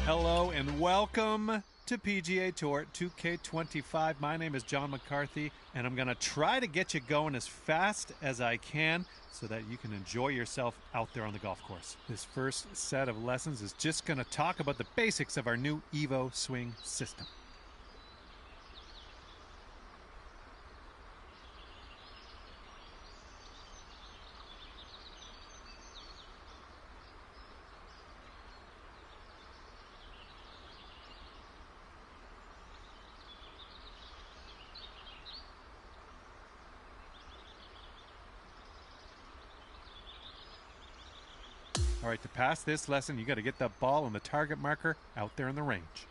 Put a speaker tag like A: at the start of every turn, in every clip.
A: Hello and welcome to PGA Tour 2K25. My name is John McCarthy, and I'm going to try to get you going as fast as I can so that you can enjoy yourself out there on the golf course. This first set of lessons is just going to talk about the basics of our new Evo swing system. All right, to pass this lesson, you got to get that ball on the target marker out there in the range.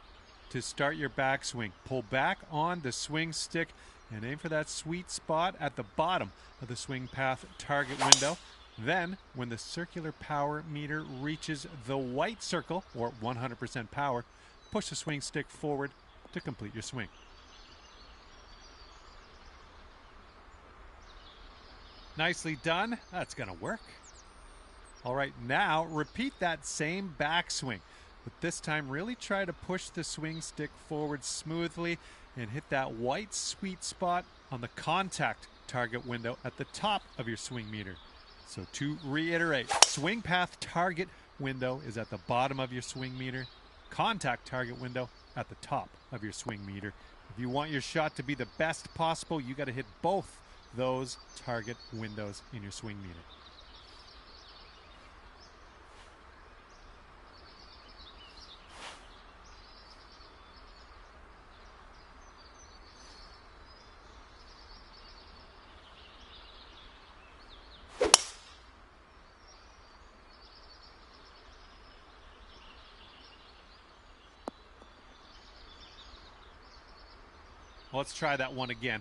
A: To start your backswing, pull back on the swing stick and aim for that sweet spot at the bottom of the swing path target window. Then, when the circular power meter reaches the white circle, or 100% power, push the swing stick forward to complete your swing. Nicely done. That's going to work. All right, now repeat that same backswing, but this time really try to push the swing stick forward smoothly and hit that white sweet spot on the contact target window at the top of your swing meter. So to reiterate, swing path target window is at the bottom of your swing meter, contact target window at the top of your swing meter. If you want your shot to be the best possible, you got to hit both those target windows in your swing meter. Let's try that one again.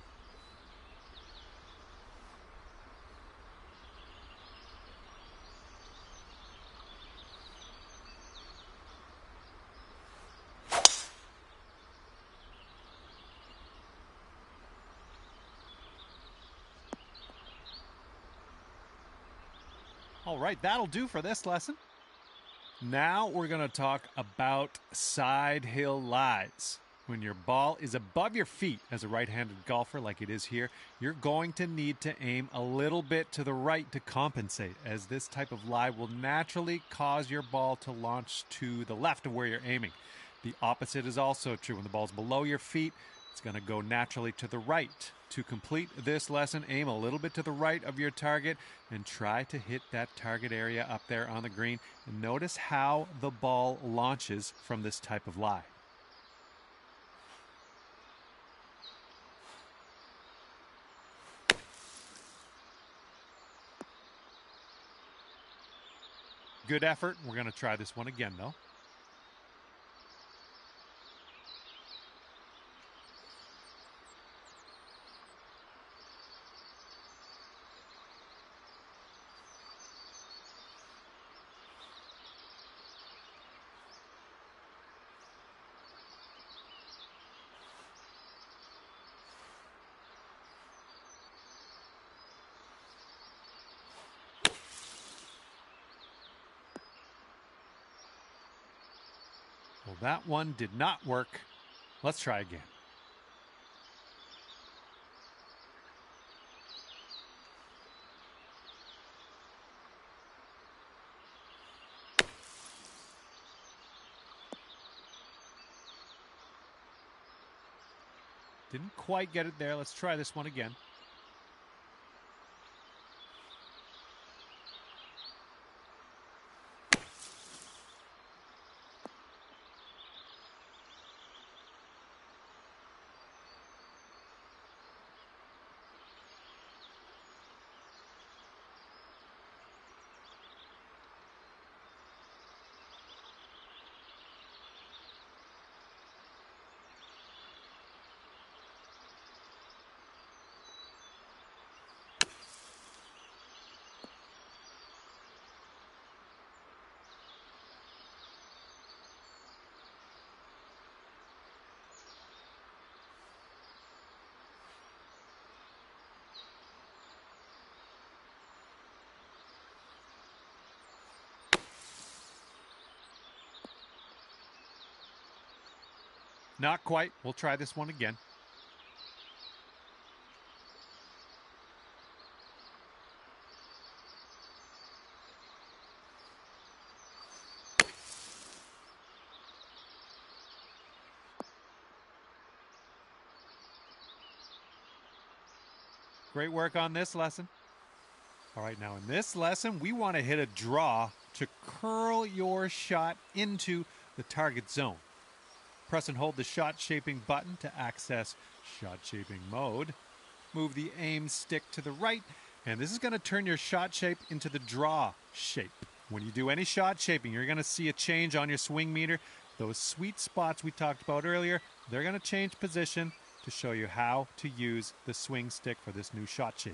A: All right, that'll do for this lesson. Now we're going to talk about side hill lies. When your ball is above your feet as a right-handed golfer like it is here, you're going to need to aim a little bit to the right to compensate, as this type of lie will naturally cause your ball to launch to the left of where you're aiming. The opposite is also true. When the ball's below your feet, it's going to go naturally to the right. To complete this lesson, aim a little bit to the right of your target and try to hit that target area up there on the green. And notice how the ball launches from this type of lie. Good effort. We're going to try this one again, though. Well, that one did not work. Let's try again. Didn't quite get it there. Let's try this one again. Not quite. We'll try this one again. Great work on this lesson. All right, now in this lesson, we want to hit a draw to curl your shot into the target zone. Press and hold the shot shaping button to access shot shaping mode. Move the aim stick to the right, and this is going to turn your shot shape into the draw shape. When you do any shot shaping, you're going to see a change on your swing meter. Those sweet spots we talked about earlier, they're going to change position to show you how to use the swing stick for this new shot shape.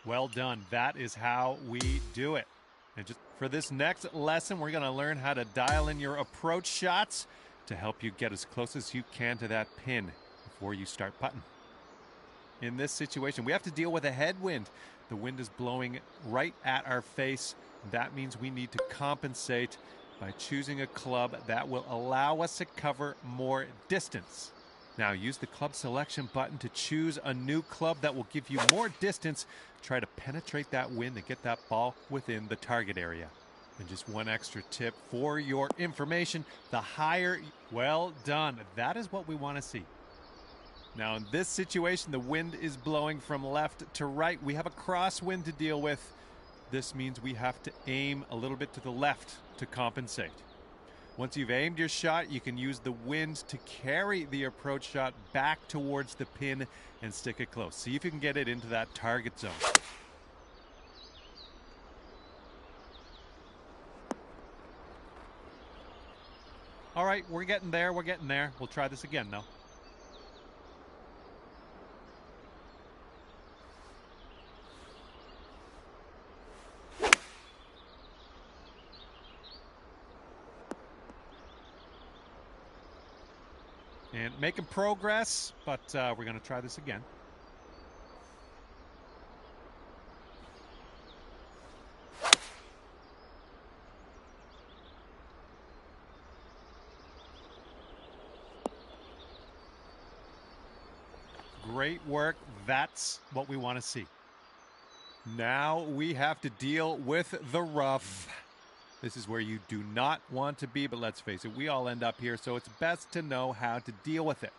A: Well done. That is how we do it. And just for this next lesson, we're going to learn how to dial in your approach shots to help you get as close as you can to that pin before you start putting. In this situation, we have to deal with a headwind. The wind is blowing right at our face. That means we need to compensate by choosing a club that will allow us to cover more distance. Now use the club selection button to choose a new club that will give you more distance. Try to penetrate that wind and get that ball within the target area. And just one extra tip for your information, the higher, well done. That is what we want to see. Now in this situation, the wind is blowing from left to right. We have a crosswind to deal with. This means we have to aim a little bit to the left to compensate. Once you've aimed your shot, you can use the wind to carry the approach shot back towards the pin and stick it close. See if you can get it into that target zone. All right, we're getting there. We'll try this again, though. And making progress, but we're going to try this again. Great work. That's what we want to see. Now we have to deal with the rough. This is where you do not want to be, but let's face it, we all end up here, so it's best to know how to deal with it.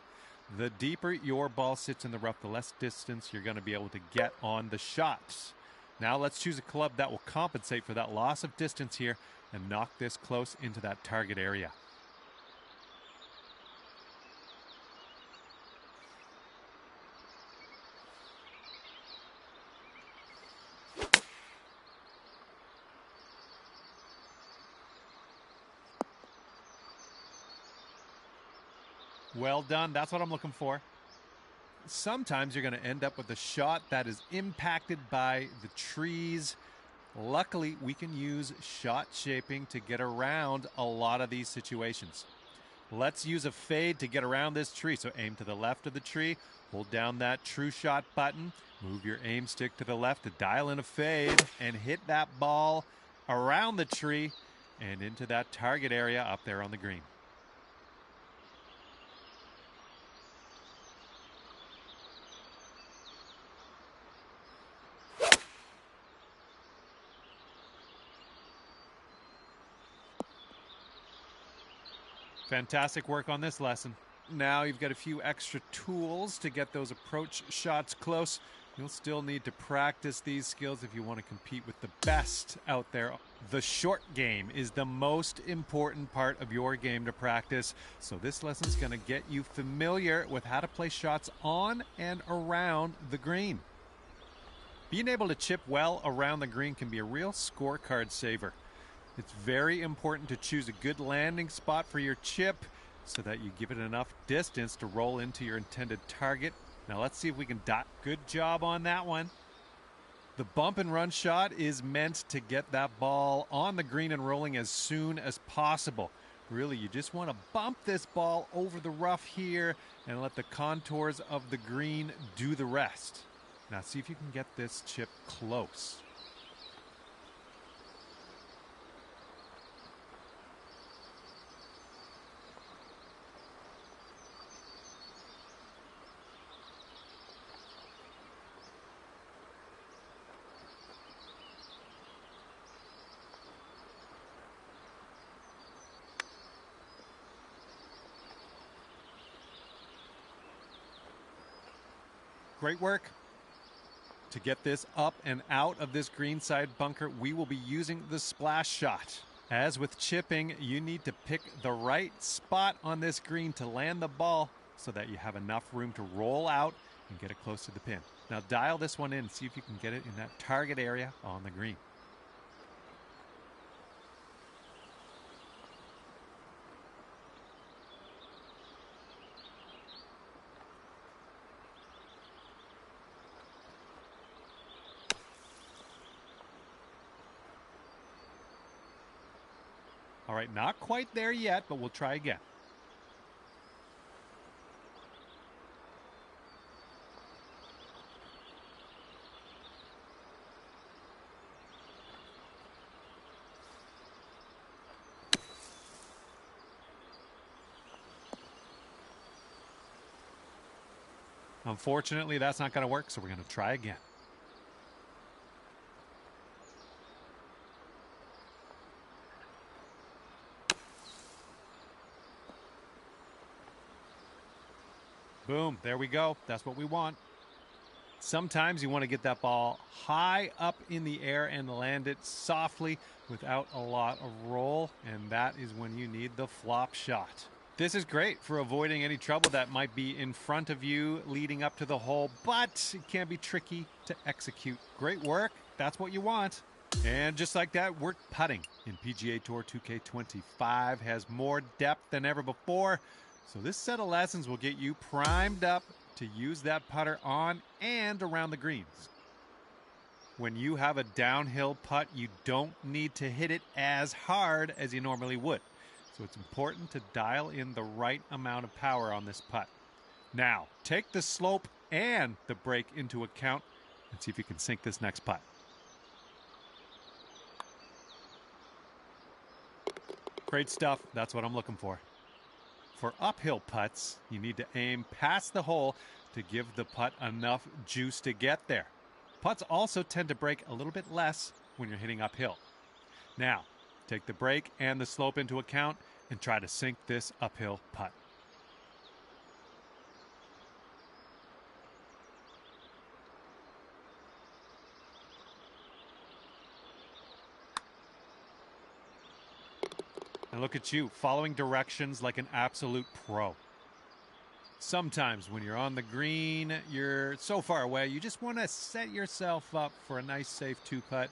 A: The deeper your ball sits in the rough, the less distance you're going to be able to get on the shots. Now let's choose a club that will compensate for that loss of distance here and knock this close into that target area. Well done. That's what I'm looking for. Sometimes you're going to end up with a shot that is impacted by the trees. Luckily, we can use shot shaping to get around a lot of these situations. Let's use a fade to get around this tree. So aim to the left of the tree, hold down that true shot button, move your aim stick to the left to dial in a fade and hit that ball around the tree and into that target area up there on the green. Fantastic work on this lesson. Now you've got a few extra tools to get those approach shots close. You'll still need to practice these skills if you want to compete with the best out there. The short game is the most important part of your game to practice. So this lesson is going to get you familiar with how to play shots on and around the green. Being able to chip well around the green can be a real scorecard saver. It's very important to choose a good landing spot for your chip so that you give it enough distance to roll into your intended target. Now let's see if we can dot. Good job on that one. The bump and run shot is meant to get that ball on the green and rolling as soon as possible. Really, you just want to bump this ball over the rough here and let the contours of the green do the rest. Now see if you can get this chip close. Great work. To get this up and out of this green side bunker, we will be using the splash shot. As with chipping, you need to pick the right spot on this green to land the ball so that you have enough room to roll out and get it close to the pin. Now dial this one in and see if you can get it in that target area on the green. All right, not quite there yet, but we'll try again. Unfortunately, that's not going to work, so we're going to try again. Boom, there we go. That's what we want. Sometimes you want to get that ball high up in the air and land it softly without a lot of roll, and that is when you need the flop shot. This is great for avoiding any trouble that might be in front of you leading up to the hole, but it can be tricky to execute. Great work. That's what you want. And just like that, we're putting in PGA Tour 2K25 has more depth than ever before. So this set of lessons will get you primed up to use that putter on and around the greens. When you have a downhill putt, you don't need to hit it as hard as you normally would. So it's important to dial in the right amount of power on this putt. Now, take the slope and the break into account and see if you can sink this next putt. Great stuff. That's what I'm looking for. For uphill putts, you need to aim past the hole to give the putt enough juice to get there. Putts also tend to break a little bit less when you're hitting uphill. Now, take the break and the slope into account and try to sink this uphill putt. And look at you, following directions like an absolute pro. Sometimes when you're on the green, you're so far away, you just want to set yourself up for a nice, safe two-putt.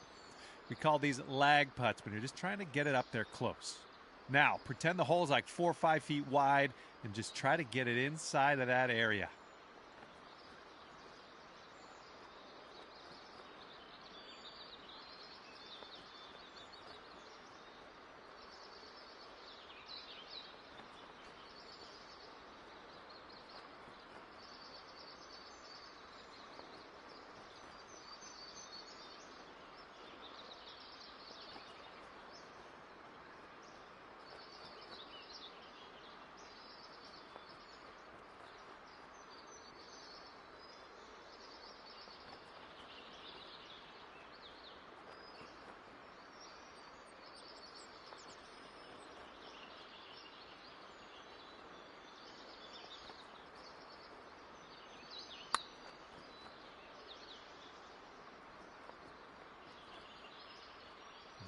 A: We call these lag putts, but you're just trying to get it up there close. Now, pretend the hole's like 4 or 5 feet wide and just try to get it inside of that area.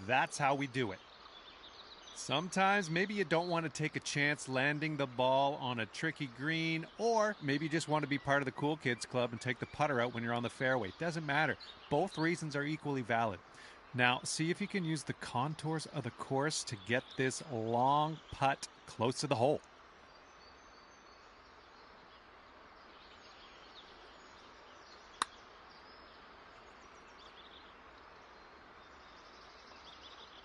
A: That's how we do it. Sometimes maybe you don't want to take a chance landing the ball on a tricky green, or maybe you just want to be part of the cool kids club and take the putter out when you're on the fairway. Doesn't matter. Both reasons are equally valid. Now, see if you can use the contours of the course to get this long putt close to the hole.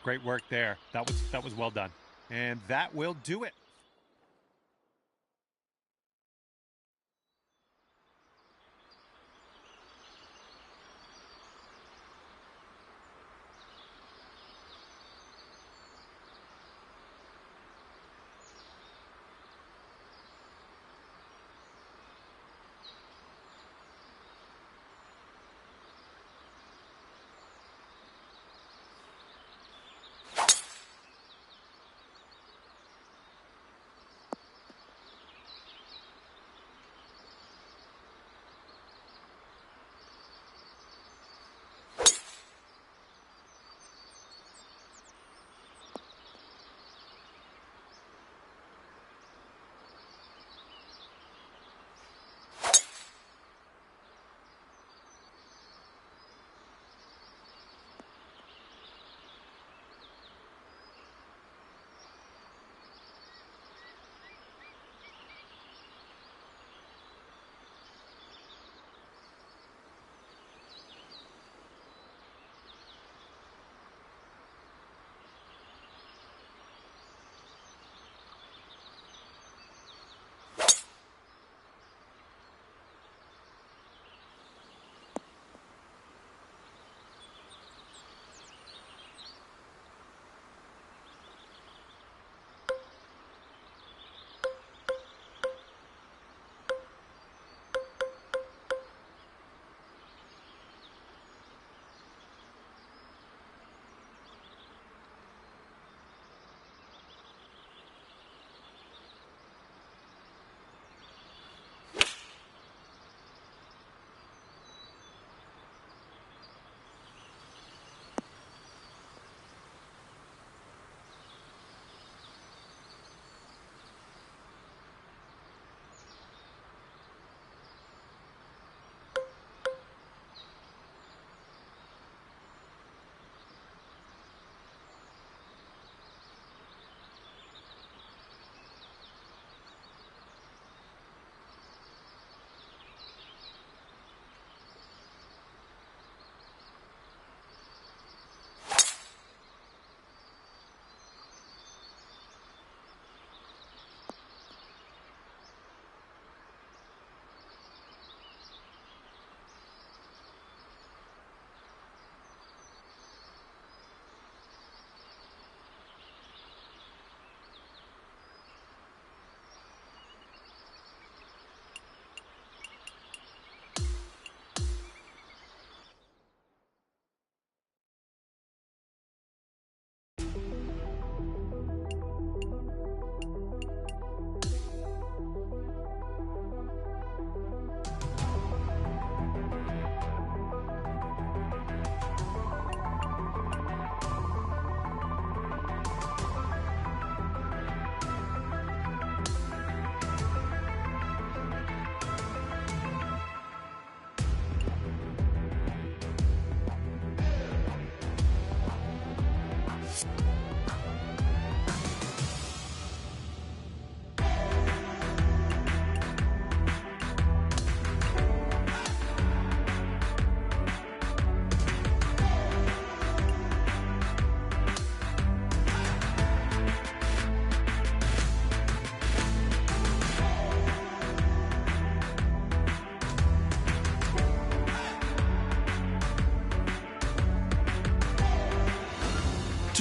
A: Great work there. That was well done. And that will do it.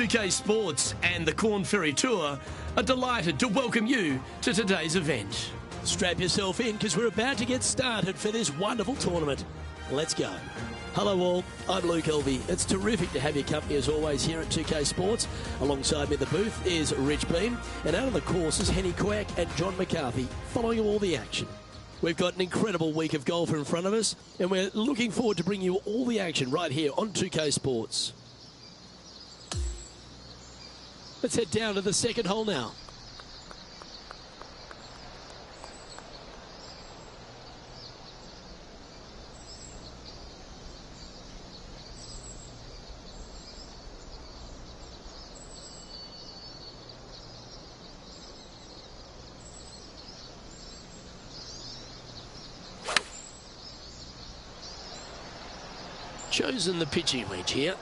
B: UK Sports and the Corn Ferry Tour are delighted to welcome you to today's event.
C: Strap yourself in because we're about to get started for this wonderful tournament. Let's go. Hello all, I'm Luke Elvey. It's terrific to have your company as always here at 2K Sports. Alongside me in the booth is Rich Beam, and out on the course is Henny Quack and John McCarthy following all the action. We've got an incredible week of golf in front of us, and we're looking forward to bringing you all the action right here on 2K Sports. Let's head down to the second hole now. chosen the pitching wedge here.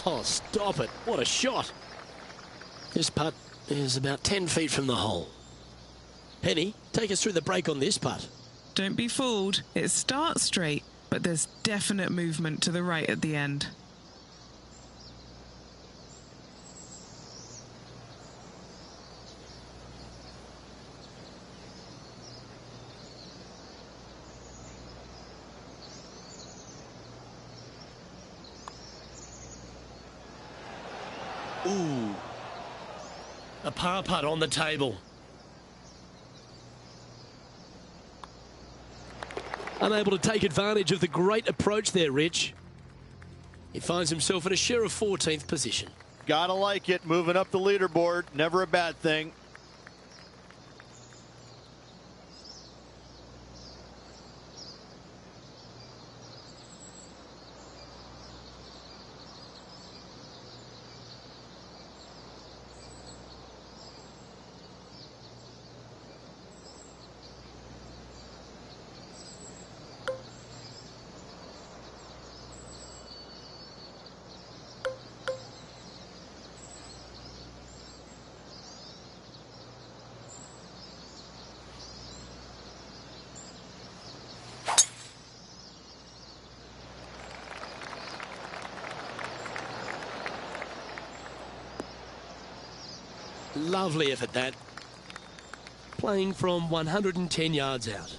C: Oh, stop it. What a shot. This putt is about 10 feet from the hole. Henny, take us through the break on this putt.
D: Don't be fooled. It starts straight, but there's definite movement to the right at the end.
C: Ooh. A par putt on the table. Unable to take advantage of the great approach there, Rich. He finds himself in a share of 14th position.
E: Gotta like it. Moving up the leaderboard. Never a bad thing.
C: Lovely effort, that. Playing from 110 yards out.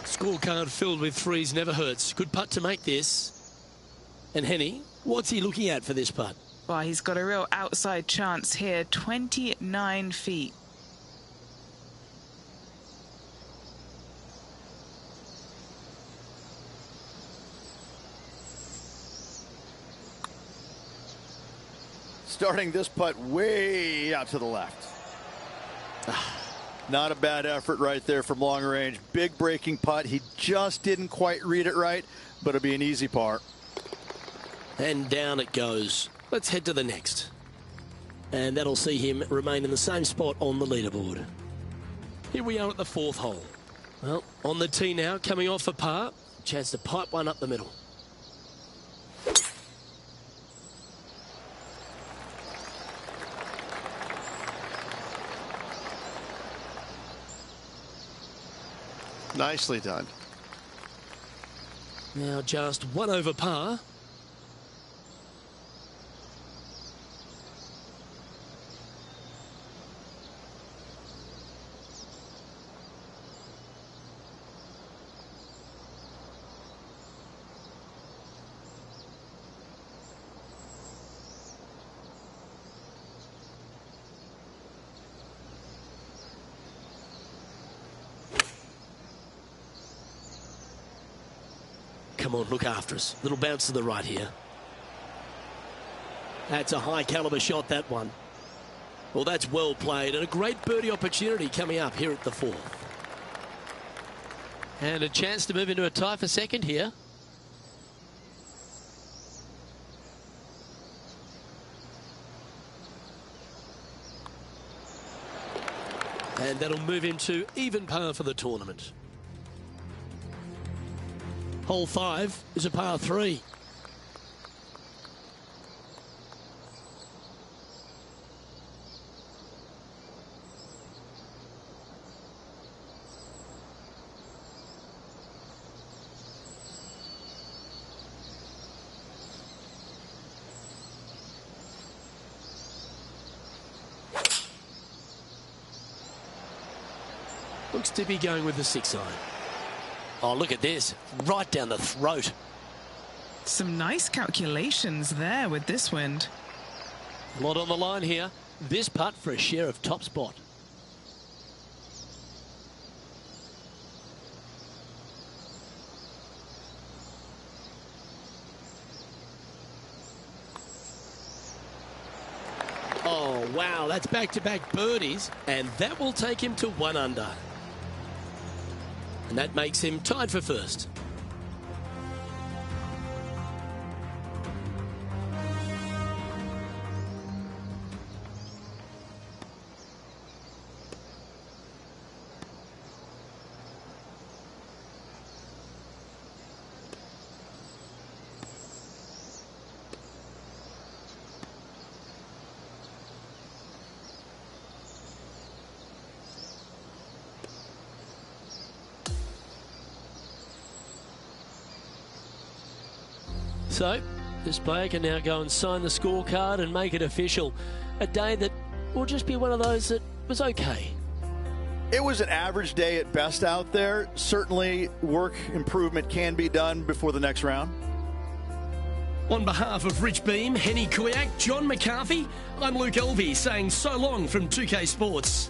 C: Scorecard filled with threes never hurts. Good putt to make this. And Henny, what's he looking at for this putt?
D: Well, he's got a real outside chance here, 29 feet.
E: Starting this putt way out to the left. Not a bad effort right there from long range. Big breaking putt. He just didn't quite read it right, but it'll be an easy par.
C: And down it goes. Let's head to the next. And that'll see him remain in the same spot on the leaderboard. Here we are at the 4th hole. Well, on the tee now, coming off a par. Chance to pipe one up the middle.
E: Nicely done.
C: Now just one over par. Come on, look after us. Little bounce to the right here. That's a high caliber shot, that one. Well, that's well played, and a great birdie opportunity coming up here at the 4th. And a chance to move into a tie for second here. And that'll move him to even par for the tournament. Hole 5 is a par 3. Looks to be going with the 6 iron. Oh, look at this. Right down the throat.
D: Some nice calculations there with this wind.
C: A lot on the line here. This putt for a share of top spot. Oh, Wow, that's back-to-back birdies, and that will take him to 1 under. And that makes him tied for first. So, this player can now go and sign the scorecard and make it official. A day that will just be one of those that was okay.
E: It was an average day at best out there. Certainly, work improvement can be done before the next round.
B: On behalf of Rich Beam, Henny Kuyak, John McCarthy, I'm Luke Elvey saying so long from 2K Sports.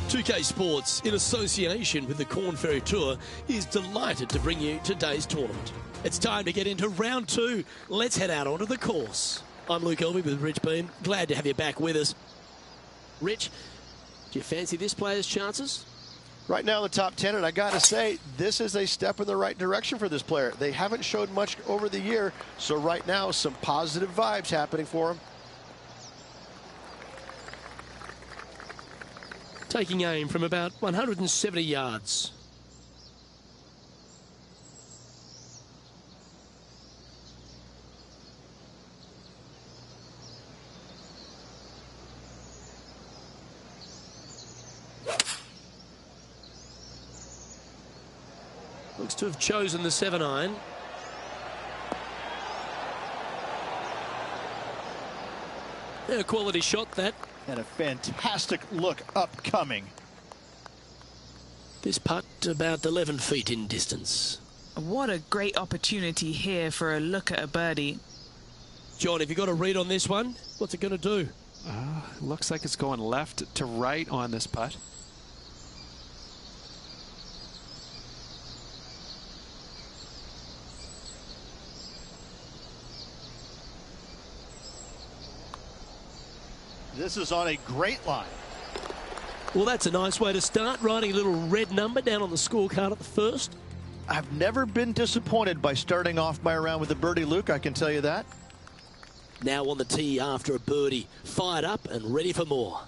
C: .2K Sports, in association with the Corn Ferry Tour, is delighted to bring you today's tournament. It's time to get into round 2. Let's head out onto the course. I'm Luke Elvey with Rich Beam. Glad to have you back with us. Rich, do you fancy this player's chances?
F: Right now in the top 10, and I got to say, this is a step in the right direction for this player. They haven't showed much over the year, so right now some positive vibes happening for him.
C: Taking aim from about 170 yards. Looks to have chosen the 7-iron. A quality shot, that.
E: And a fantastic look upcoming.
C: This putt about 11 feet in distance.
D: What a great opportunity here for a look at a birdie.
C: John, have you got a read on this one? What's it going to do?
G: Looks like it's going left to right on this putt.
E: This is on a great line.
C: Well, that's a nice way to start, writing a little red number down on the scorecard at the first.
E: I've never been disappointed by starting off my round with a birdie, Luke, I can tell you that.
C: Now on the tee after a birdie, fired up and ready for more.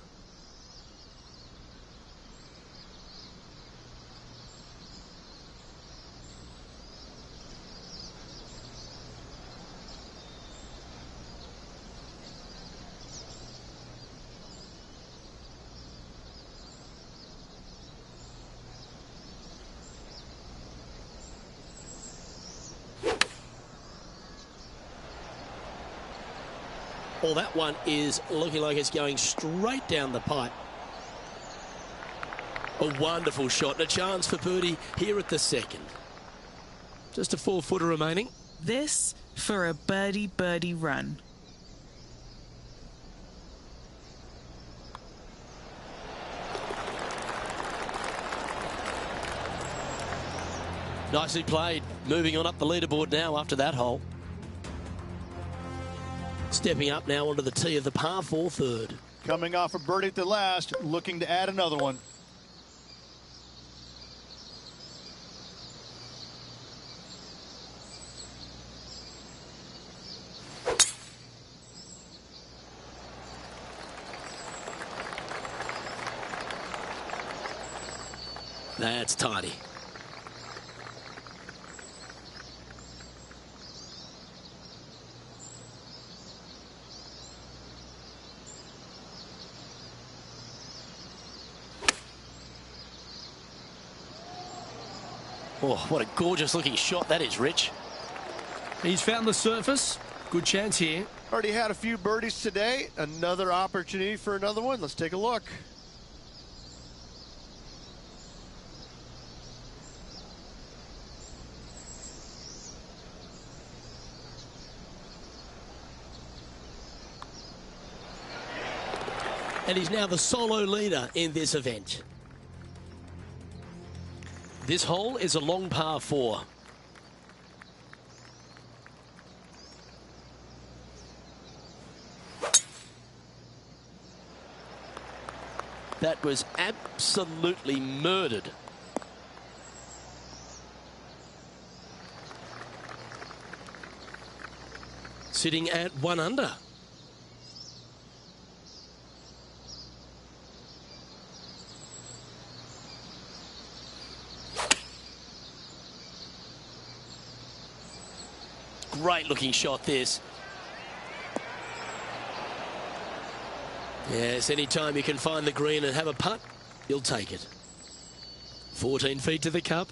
C: Well, that one is looking like it's going straight down the pipe. A wonderful shot and a chance for birdie here at the second. Just a 4-footer remaining.
D: This for a birdie run.
C: Nicely played. Moving on up the leaderboard now after that hole. stepping up now onto the tee of the par 4 third.
F: Coming off a birdie at the last, looking to add another one.
C: That's tidy. Oh, what a gorgeous looking shot that is, Rich.
B: He's found the surface. Good chance here.
F: Already had a few birdies today. Another opportunity for another one. Let's take a look.
C: And he's now the solo leader in this event. This hole is a long par 4. That was absolutely murdered. Sitting at 1 under. Great looking shot this. Yes, anytime you can find the green and have a putt, you'll take it. 14 feet to the cup.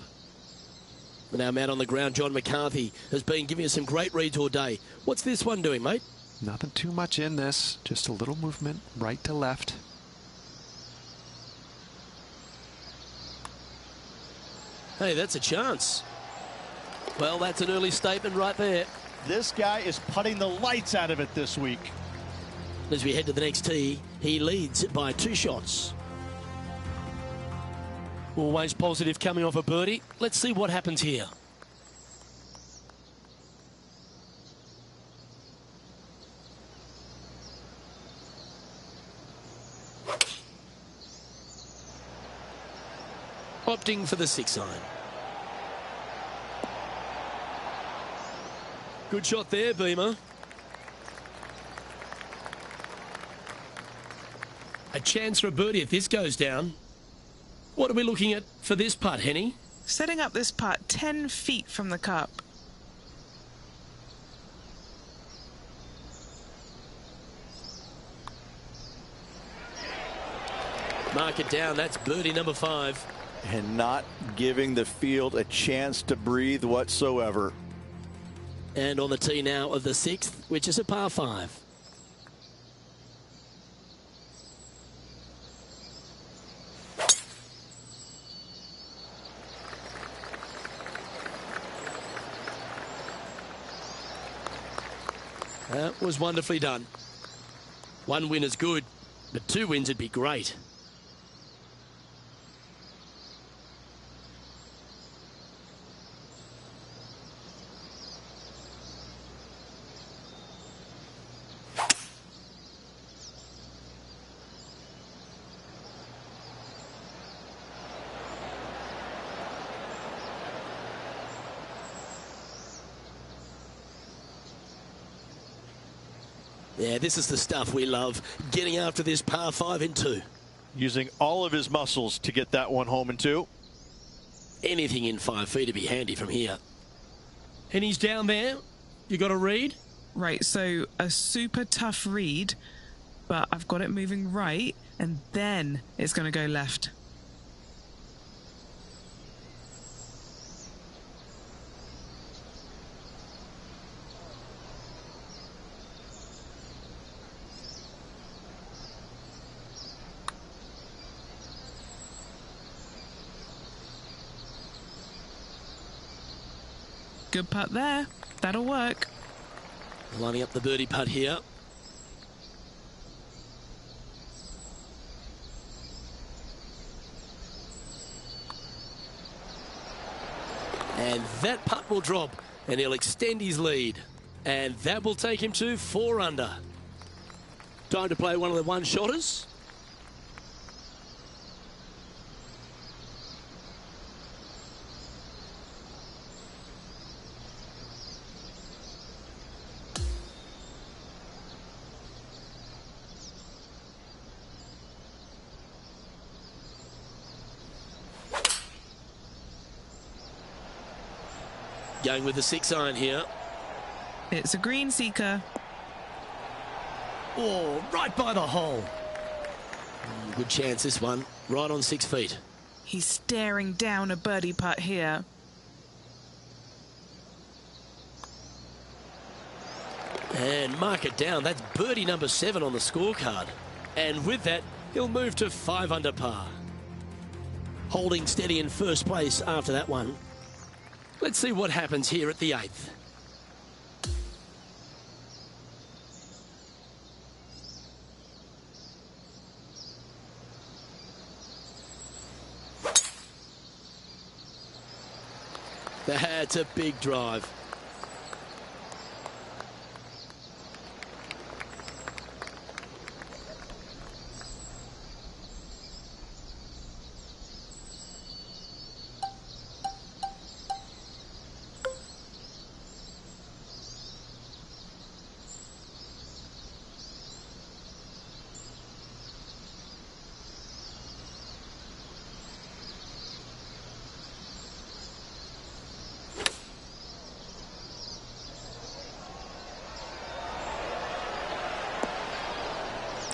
C: Now out on the ground, John McCarthy has been giving us some great reads all day. What's this one doing, mate?
G: Nothing too much in this, just a little movement right to left.
C: Hey, that's a chance. Well, that's an early statement right there.
F: This guy is putting the lights out of it this week.
C: As we head to the next tee, he leads by 2 shots. Always positive coming off a birdie. Let's see what happens here. Opting for the 6 iron. Good shot there, Beamer. A chance for a birdie if this goes down. What are we looking at for this putt, Henny?
D: Setting up this putt 10 feet from the cup.
C: Mark it down. That's birdie number 5.
E: And not giving the field a chance to breathe whatsoever.
C: And on the tee now of the 6th, which is a par 5. That was wonderfully done. 1 win is good, but 2 wins would be great. Yeah, this is the stuff we love, getting after this par 5 in 2.
F: Using all of his muscles to get that one home in 2.
C: Anything in 5 feet to be handy from here.
B: And he's down there. You got a read?
D: Right, so a super tough read, but I've got it moving right, and then it's going to go left. Good putt there. That'll work.
C: Lining up the birdie putt here. And that putt will drop, and he'll extend his lead. And that will take him to 4 under. Time to play one of the one-shotters. Going with the 6-iron here.
D: It's a green seeker.
C: Oh, right by the hole. Good chance this one. Right on 6 feet.
D: He's staring down a birdie putt here.
C: And mark it down. That's birdie number 7 on the scorecard. And with that, he'll move to 5 under par. Holding steady in first place after that one. Let's see what happens here at the 8th. That's a big drive.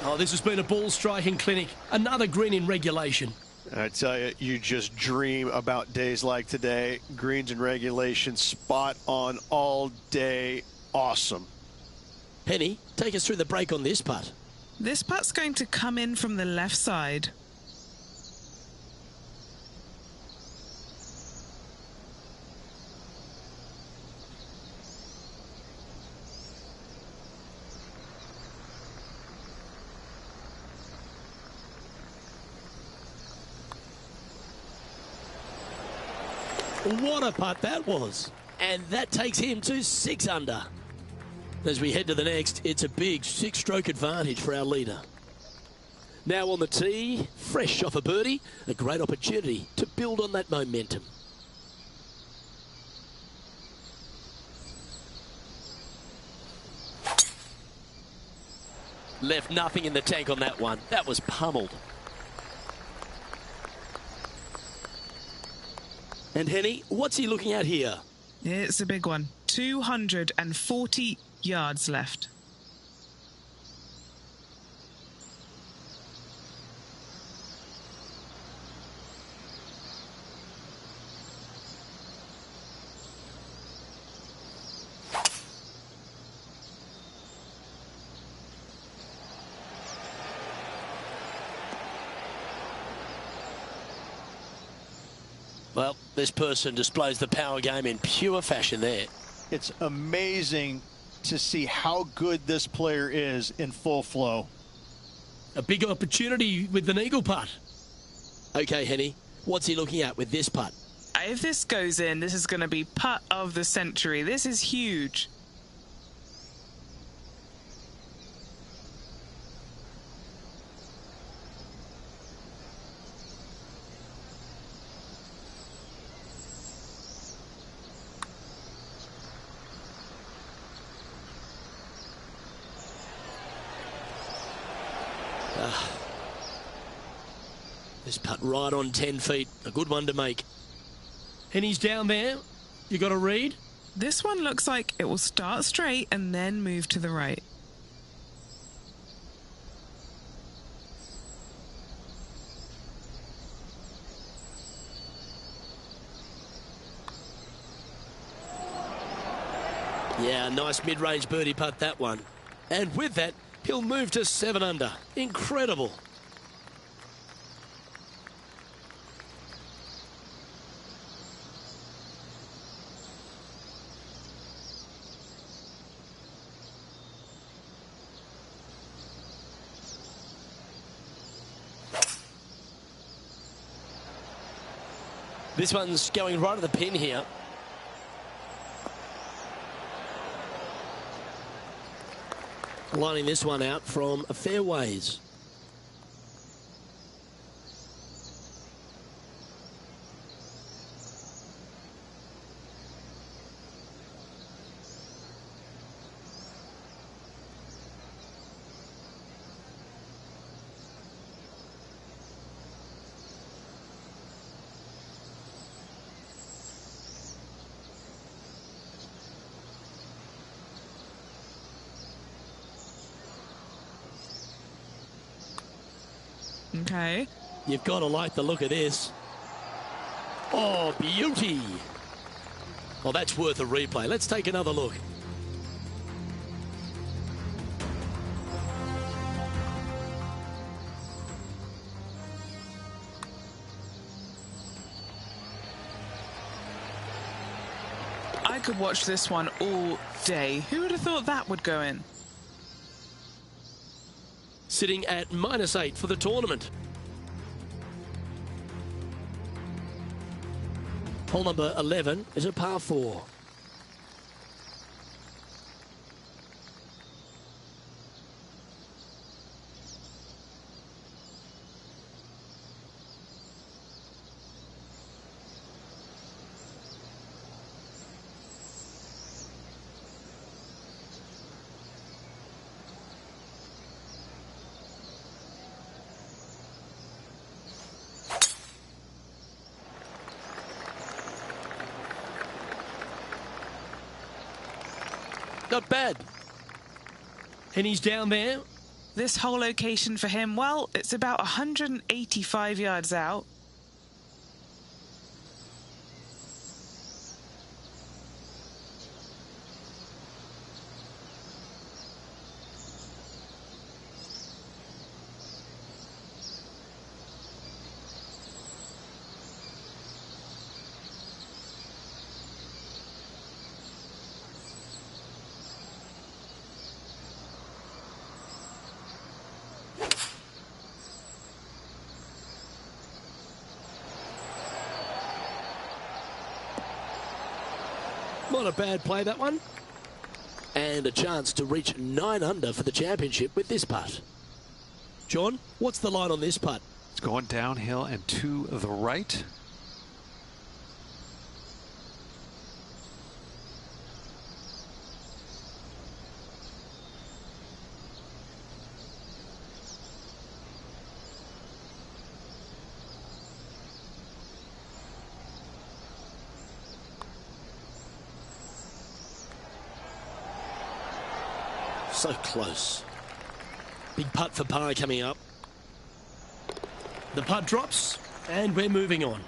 C: Oh, this has been a ball striking clinic. Another green in regulation.
F: I tell you, you just dream about days like today. Greens in regulation, spot on all day. Awesome.
C: Penny, take us through the break on this putt.
D: This putt's going to come in from the left side.
C: What a putt that was. And that takes him to 6 under. As we head to the next, it's a big 6-stroke advantage for our leader. Now on the tee, fresh off a birdie, a great opportunity to build on that momentum. Left nothing in the tank on that one. That was pummeled. And Henny, what's he looking at here?
D: It's a big one. 240 yards left.
C: Well, this person displays the power game in pure fashion there.
E: It's amazing to see how good this player is in full flow.
C: A big opportunity with an eagle putt. Okay, Henny, what's he looking at with this putt?
D: If this goes in, this is going to be putt of the century. This is huge.
C: This putt right on 10 feet. A good one to make. And he's down there. You got a read?
D: This one looks like it will start straight and then move to the right.
C: Yeah, nice mid-range birdie putt, that one. And with that, he'll move to 7 under. Incredible. This one's going right at the pin here. lining this one out from fairways.
D: Okay.
C: You've got to like the look of this. Oh, beauty. Well, that's worth a replay. Let's take another look.
D: I could watch this one all day. Who would have thought that would go in?
C: Sitting at -8 for the tournament. Hole number 11 is a par 4. Not bad. And he's down there.
D: This whole location for him, well, it's about 185 yards out.
C: Not a bad play, that one. And a chance to reach 9 under for the championship with this putt. John, what's the line on this putt?
G: It's going downhill and to the right.
C: So close. Big putt for par coming up. The putt drops, and we're moving on.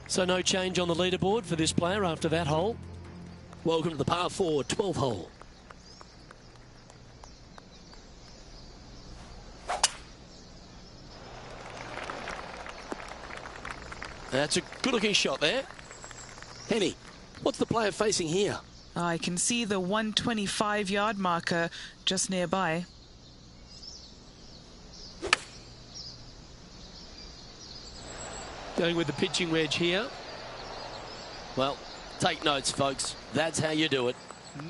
C: So no change on the leaderboard for this player after that hole. Welcome to the par 4 12th hole. That's a good-looking shot there. Henny, what's the player facing here?
D: I can see the 125-yard marker just nearby.
C: Going with the pitching wedge here. Well, take notes, folks. That's how you do it.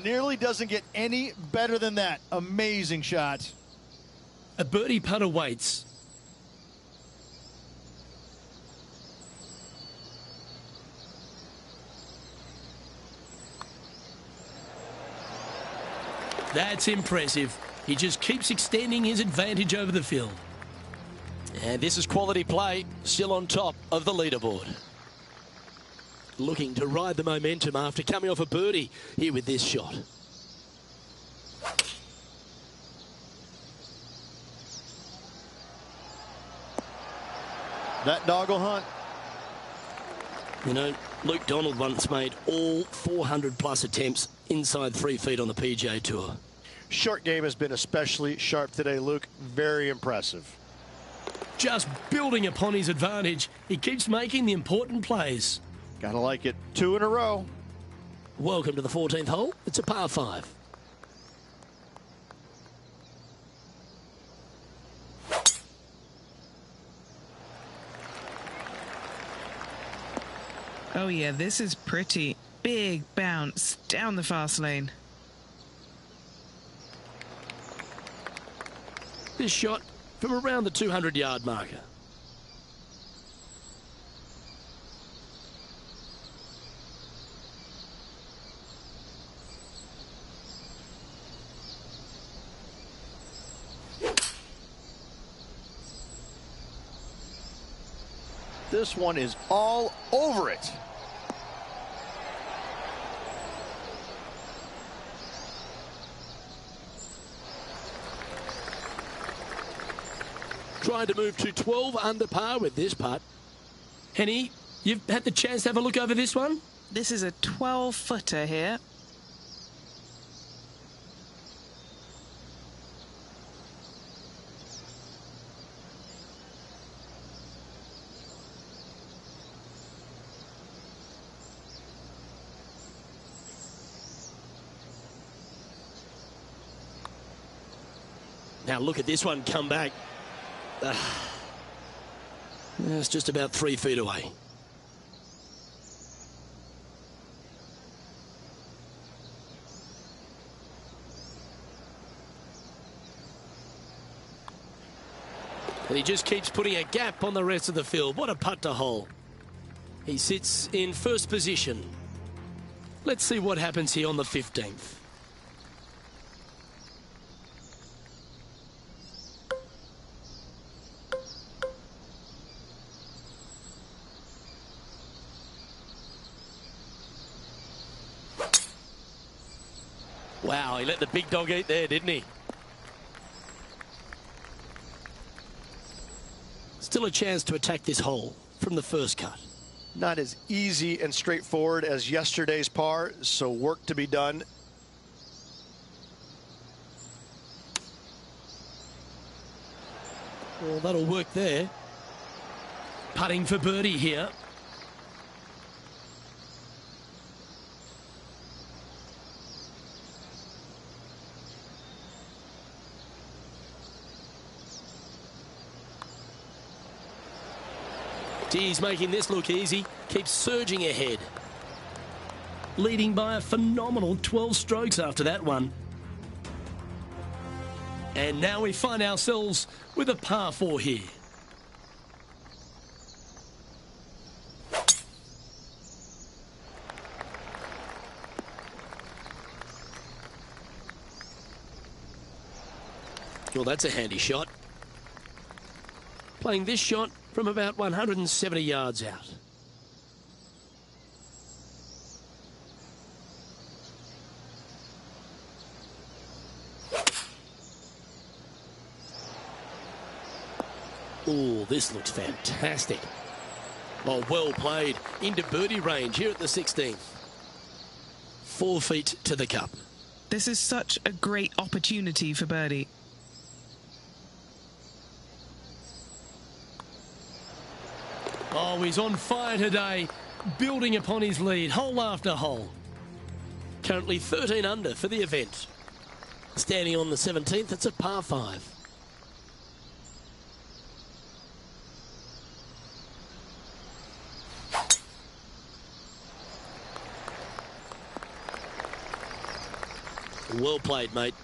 E: Nearly doesn't get any better than that. Amazing shot.
C: A birdie putt awaits. That's impressive. He just keeps extending his advantage over the field. And this is quality play, still on top of the leaderboard. Looking to ride the momentum after coming off a birdie here with this shot.
E: That dog will hunt.
C: You know, Luke Donald once made all 400-plus attempts inside 3 feet on the PGA Tour.
F: Short game has been especially sharp today, Luke. Very impressive.
C: Just building upon his advantage, he keeps making the important plays.
F: Gotta like it. 2 in a row.
C: Welcome to the 14th hole. It's a par 5.
D: Oh yeah, this is pretty. Big bounce down the fast lane.
C: This shot from around the 200-yard marker.
F: This one is all over it.
C: Trying to move to 12 under par with this putt. Henny, you've had the chance to have a look over this one?
D: This is a 12-footer here.
C: Now look at this one come back. It's just about 3 feet away. And he just keeps putting a gap on the rest of the field. What a putt to hole. He sits in first position. Let's see what happens here on the 15th. Wow, he let the big dog eat there, didn't he? Still a chance to attack this hole from the first cut.
F: Not as easy and straightforward as yesterday's par, so work to be done.
C: Well, that'll work there. Putting for birdie here. He's making this look easy. Keeps surging ahead. Leading by a phenomenal 12 strokes after that one. And now we find ourselves with a par 4 here. Well, that's a handy shot. Playing this shot from about 170 yards out. Oh, this looks fantastic. Oh, well played into birdie range here at the 16th. 4 feet to the cup.
D: This is such a great opportunity for birdie.
C: Oh, he's on fire today, building upon his lead, hole after hole. Currently 13 under for the event. Standing on the 17th, it's a par 5. Well played, mate.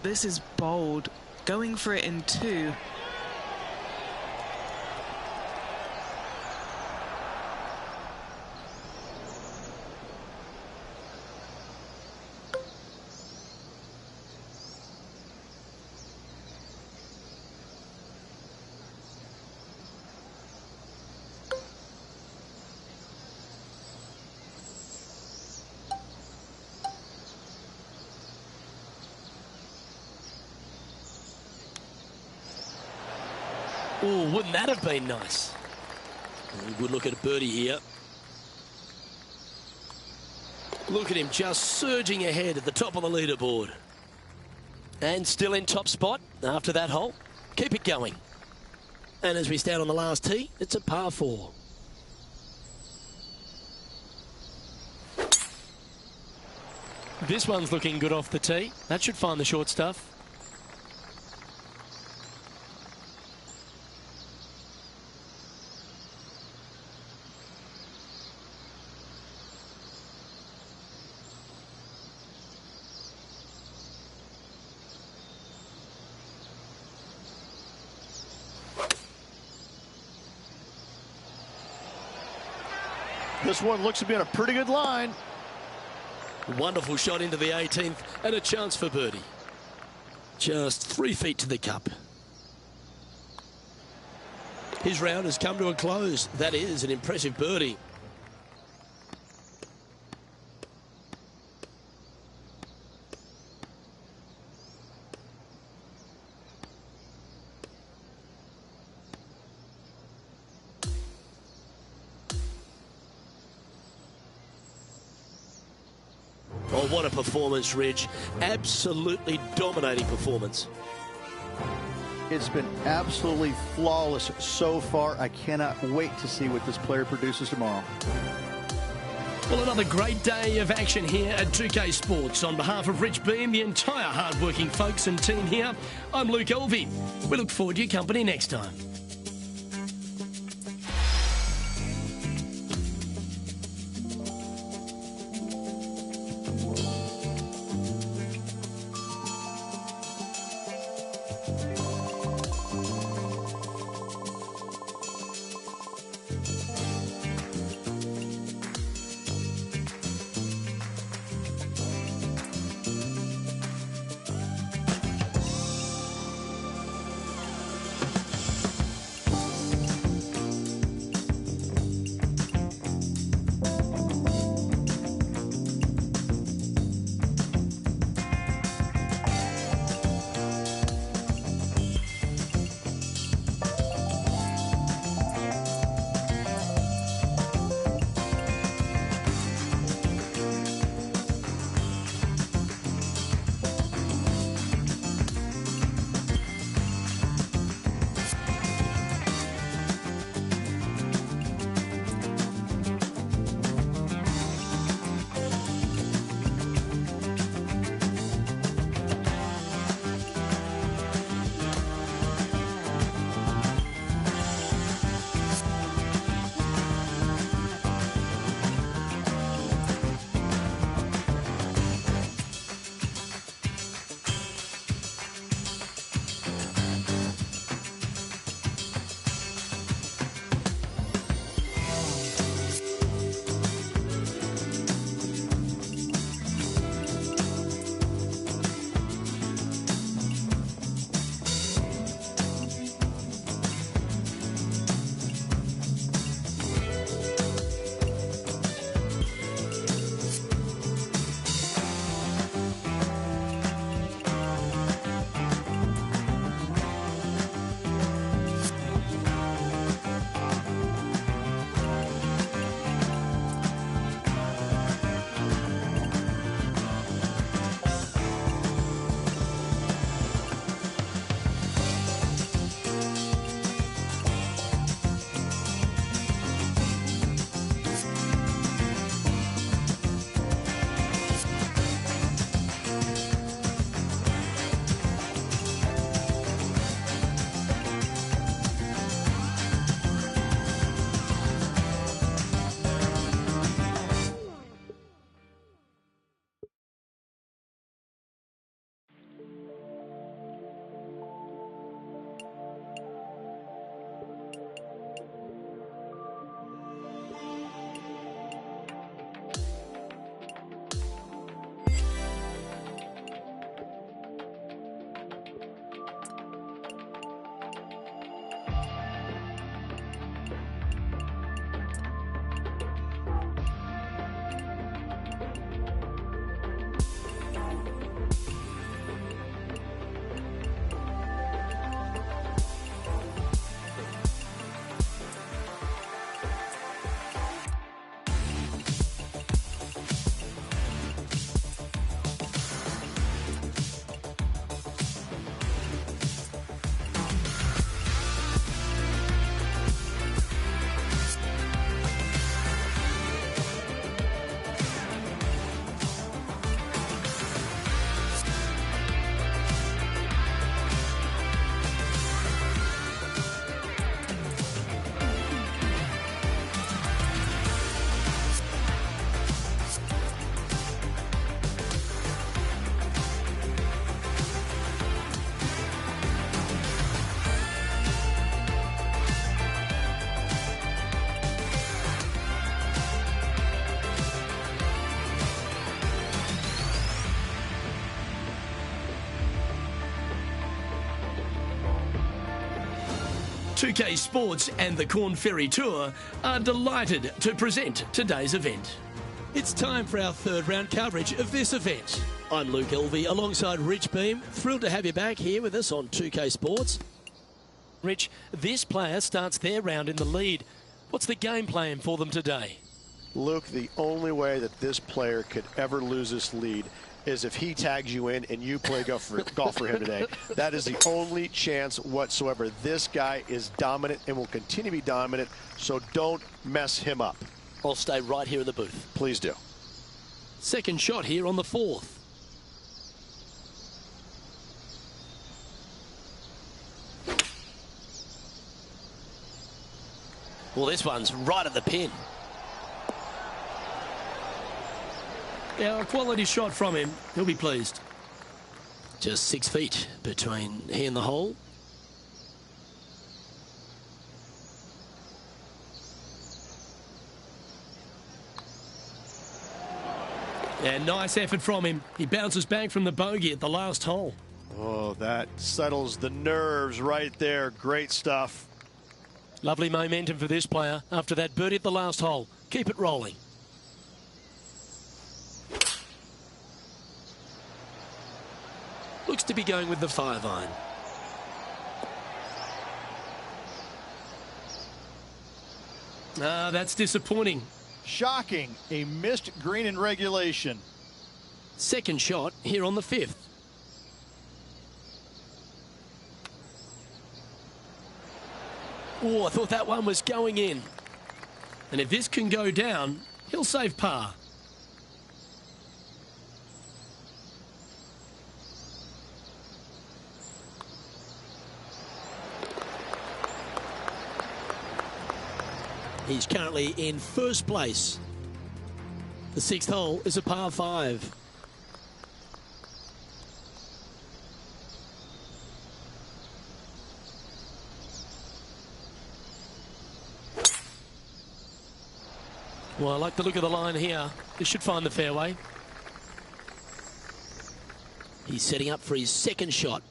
D: This is bold. Going for it in 2.
C: Oh, wouldn't that have been nice? Good look at a birdie here. Look at him just surging ahead at the top of the leaderboard. And still in top spot after that hole. Keep it going. And as we stand on the last tee, it's a par 4. This one's looking good off the tee. That should find the short stuff.
F: This one looks to be on a pretty good line.
C: Wonderful shot into the 18th and a chance for birdie. Just 3 feet to the cup. His round has come to a close. That is an impressive birdie. Oh, what a performance, Ridge. Absolutely dominating performance.
E: It's been absolutely flawless so far. I cannot wait to see what this player produces tomorrow.
B: Well, another great day of action here at 2K Sports. On behalf of Rich Beem, the entire hard-working folks and team here, I'm Luke Elvey. We look forward to your company next time. 2K Sports and the Corn Ferry Tour are delighted to present today's event.
C: It's time for our third round coverage of this event. I'm Luke Elvey alongside Rich Beem. Thrilled to have you back here with us on 2K Sports. Rich, this player starts their round in the lead. What's the game plan for them today?
F: Luke, the only way that this player could ever lose this lead is if he tags you in and you play golf for him today. That is the only chance whatsoever. This guy is dominant and will continue to be dominant, so don't mess him up.
C: I'll stay right here in the booth.
F: Please do.
C: Second shot here on the fourth. Well, this one's right at the pin.
B: Now, a quality shot from him. He'll be pleased.
C: Just 6 feet between he and the hole.
B: And nice effort from him. He bounces back from the bogey at the last hole.
F: Oh, that settles the nerves right there. Great stuff.
C: Lovely momentum for this player after that birdie at the last hole. Keep it rolling. Looks to be going with the 5-iron.
B: Ah, that's disappointing.
E: Shocking. A missed green in regulation.
C: Second shot here on the fifth. Oh, I thought that one was going in.
B: And if this can go down, he'll save par.
C: He's currently in first place. The sixth hole is a par 5. Well, I like the look of the line here. This should find the fairway. He's setting up for his second shot.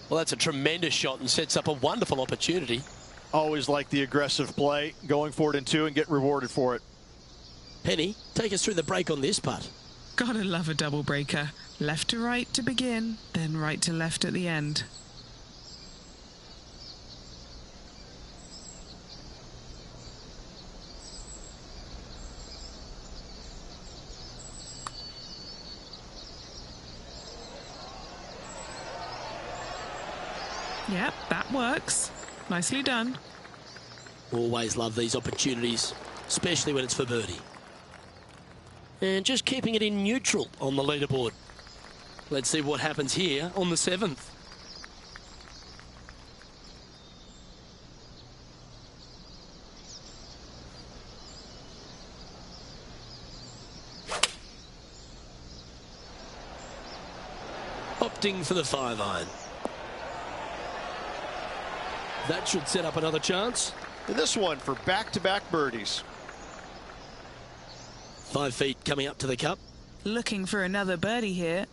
C: Well, that's a tremendous shot and sets up a wonderful opportunity.
E: Always like the aggressive play, going for it in 2 and get rewarded for it.
C: Penny, take us through the break on this putt.
D: Gotta love a double breaker. Left to right to begin, then right to left at the end. Yep, that works. Nicely done.
C: Always love these opportunities, especially when it's for birdie. And just keeping it in neutral on the leaderboard. Let's see what happens here on the 7th. Opting for the 5-iron. That should set up another chance.
F: And this one for back-to-back birdies.
C: 5 feet coming up to the cup.
D: Looking for another birdie here.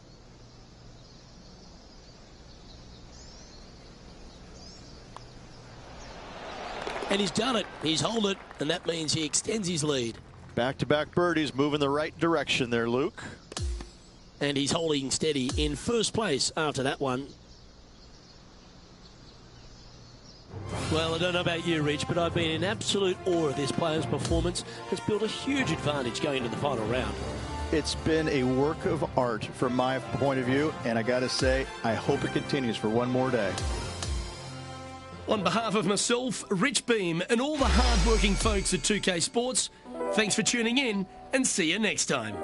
C: And he's done it. He's holed it, and that means he extends his lead.
E: Back-to-back birdies, moving the right direction there, Luke.
C: And he's holding steady in first place after that one. Well, I don't know about you, Rich, but I've been in absolute awe of this player's performance. Has built a huge advantage going into the final round.
E: It's been a work of art from my point of view, and I got to say, I hope it continues for one more day.
B: On behalf of myself, Rich Beem, and all the hard-working folks at 2K Sports, thanks for tuning in, and see you next time.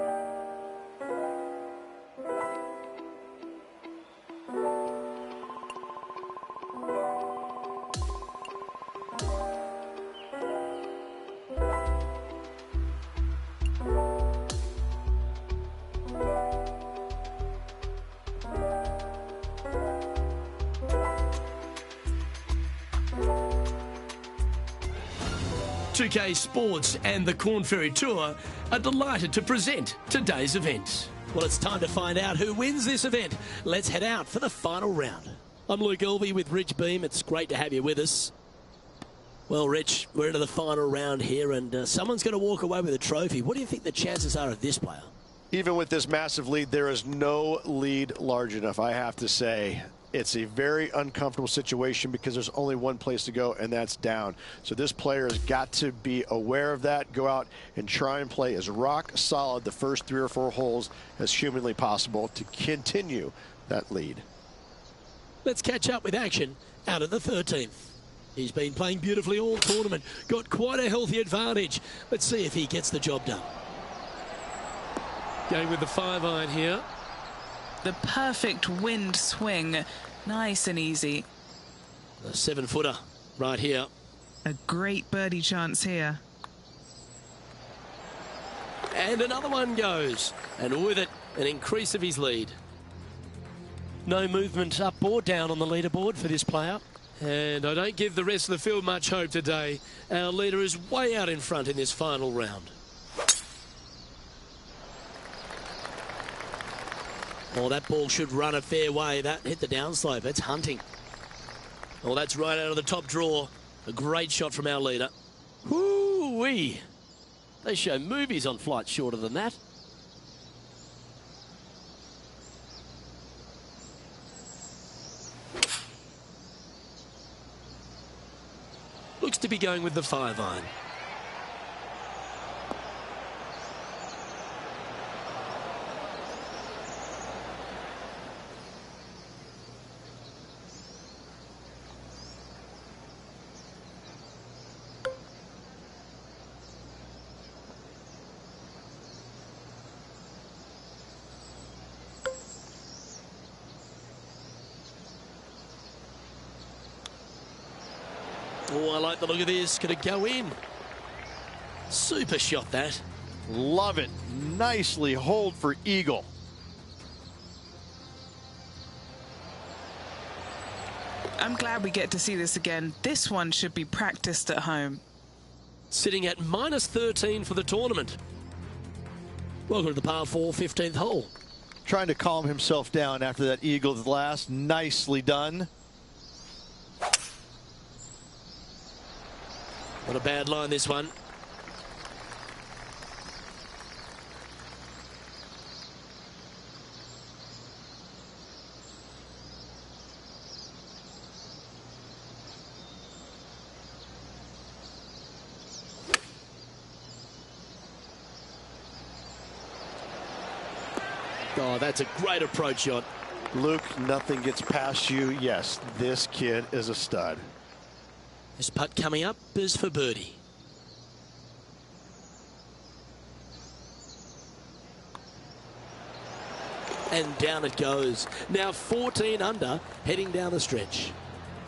B: 2K Sports and the Corn Ferry Tour are delighted to present today's event.
C: Well, it's time to find out who wins this event. Let's head out for the final round. I'm Luke Elvey with Rich Beem. It's great to have you with us. Well, Rich, we're into the final round here, and someone's going to walk away with a trophy. What do you think the chances are of this player?
F: Even with this massive lead, there is no lead large enough, I have to say. It's a very uncomfortable situation because there's only one place to go, and that's down. So this player has got to be aware of that, go out and try and play as rock solid the first 3 or 4 holes as humanly possible to continue that lead.
C: Let's catch up with action out of the 13th. He's been playing beautifully all tournament, got quite a healthy advantage. Let's see if he gets the job done.
B: Going with the 5-iron here.
D: The perfect wind swing. Nice and easy.
C: A 7-footer right here.
D: A great birdie chance here.
C: And another one goes. And with it, an increase of his lead. No movement up or down on the leaderboard for this player.
B: And I don't give the rest of the field much hope today. Our leader is way out in front in this final round.
C: Oh, that ball should run a fair way. That hit the downslope. It's hunting. Oh, that's right out of the top draw. A great shot from our leader. Whoo-wee. They show movies on flights shorter than that. Looks to be going with the 5-iron. Oh, I like the look of this. Could it go in? Super shot, that.
E: Love it. Nicely holed for eagle.
D: I'm glad we get to see this again. This one should be practiced at home.
C: Sitting at -13 for the tournament. Welcome to the par 4 15th hole.
E: Trying to calm himself down after that eagle at the last. Nicely done.
C: Not a bad line, this one. Oh, that's a great approach shot.
F: Luke, nothing gets past you. Yes, this kid is a stud.
C: This putt coming up is for birdie. And down it goes. Now 14 under, heading down the stretch.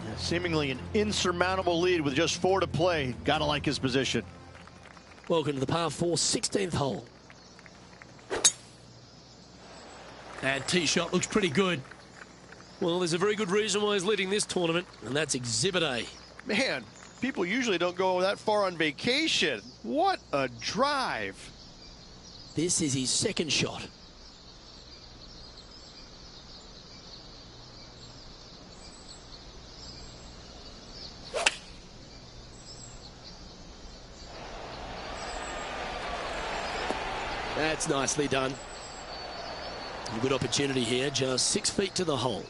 E: Yeah, seemingly an insurmountable lead with just 4 to play. Gotta like his position.
C: Welcome to the par 4 16th hole. That tee shot looks pretty good. Well, there's a very good reason why he's leading this tournament, and that's Exhibit A.
F: Man, people usually don't go that far on vacation. What a drive.
C: This is his second shot. That's nicely done. A good opportunity here, just 6 feet to the hole.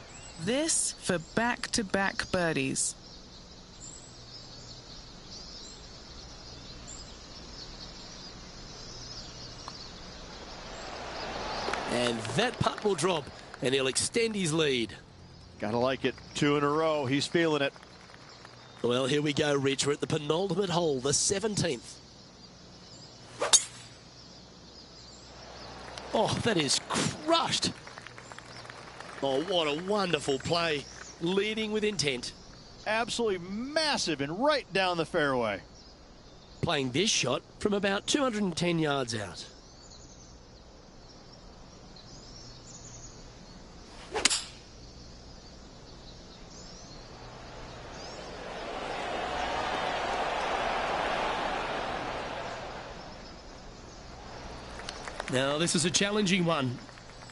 D: This for back-to-back birdies.
C: And that putt will drop, and he'll extend his lead.
E: Gotta like it. 2 in a row. He's feeling it.
C: Well, here we go, Rich. We're at the penultimate hole, the 17th. Oh, that is crushed. Oh, what a wonderful play. Leading with intent.
E: Absolutely massive and right down the fairway.
C: Playing this shot from about 210 yards out.
B: Now, this is a challenging one.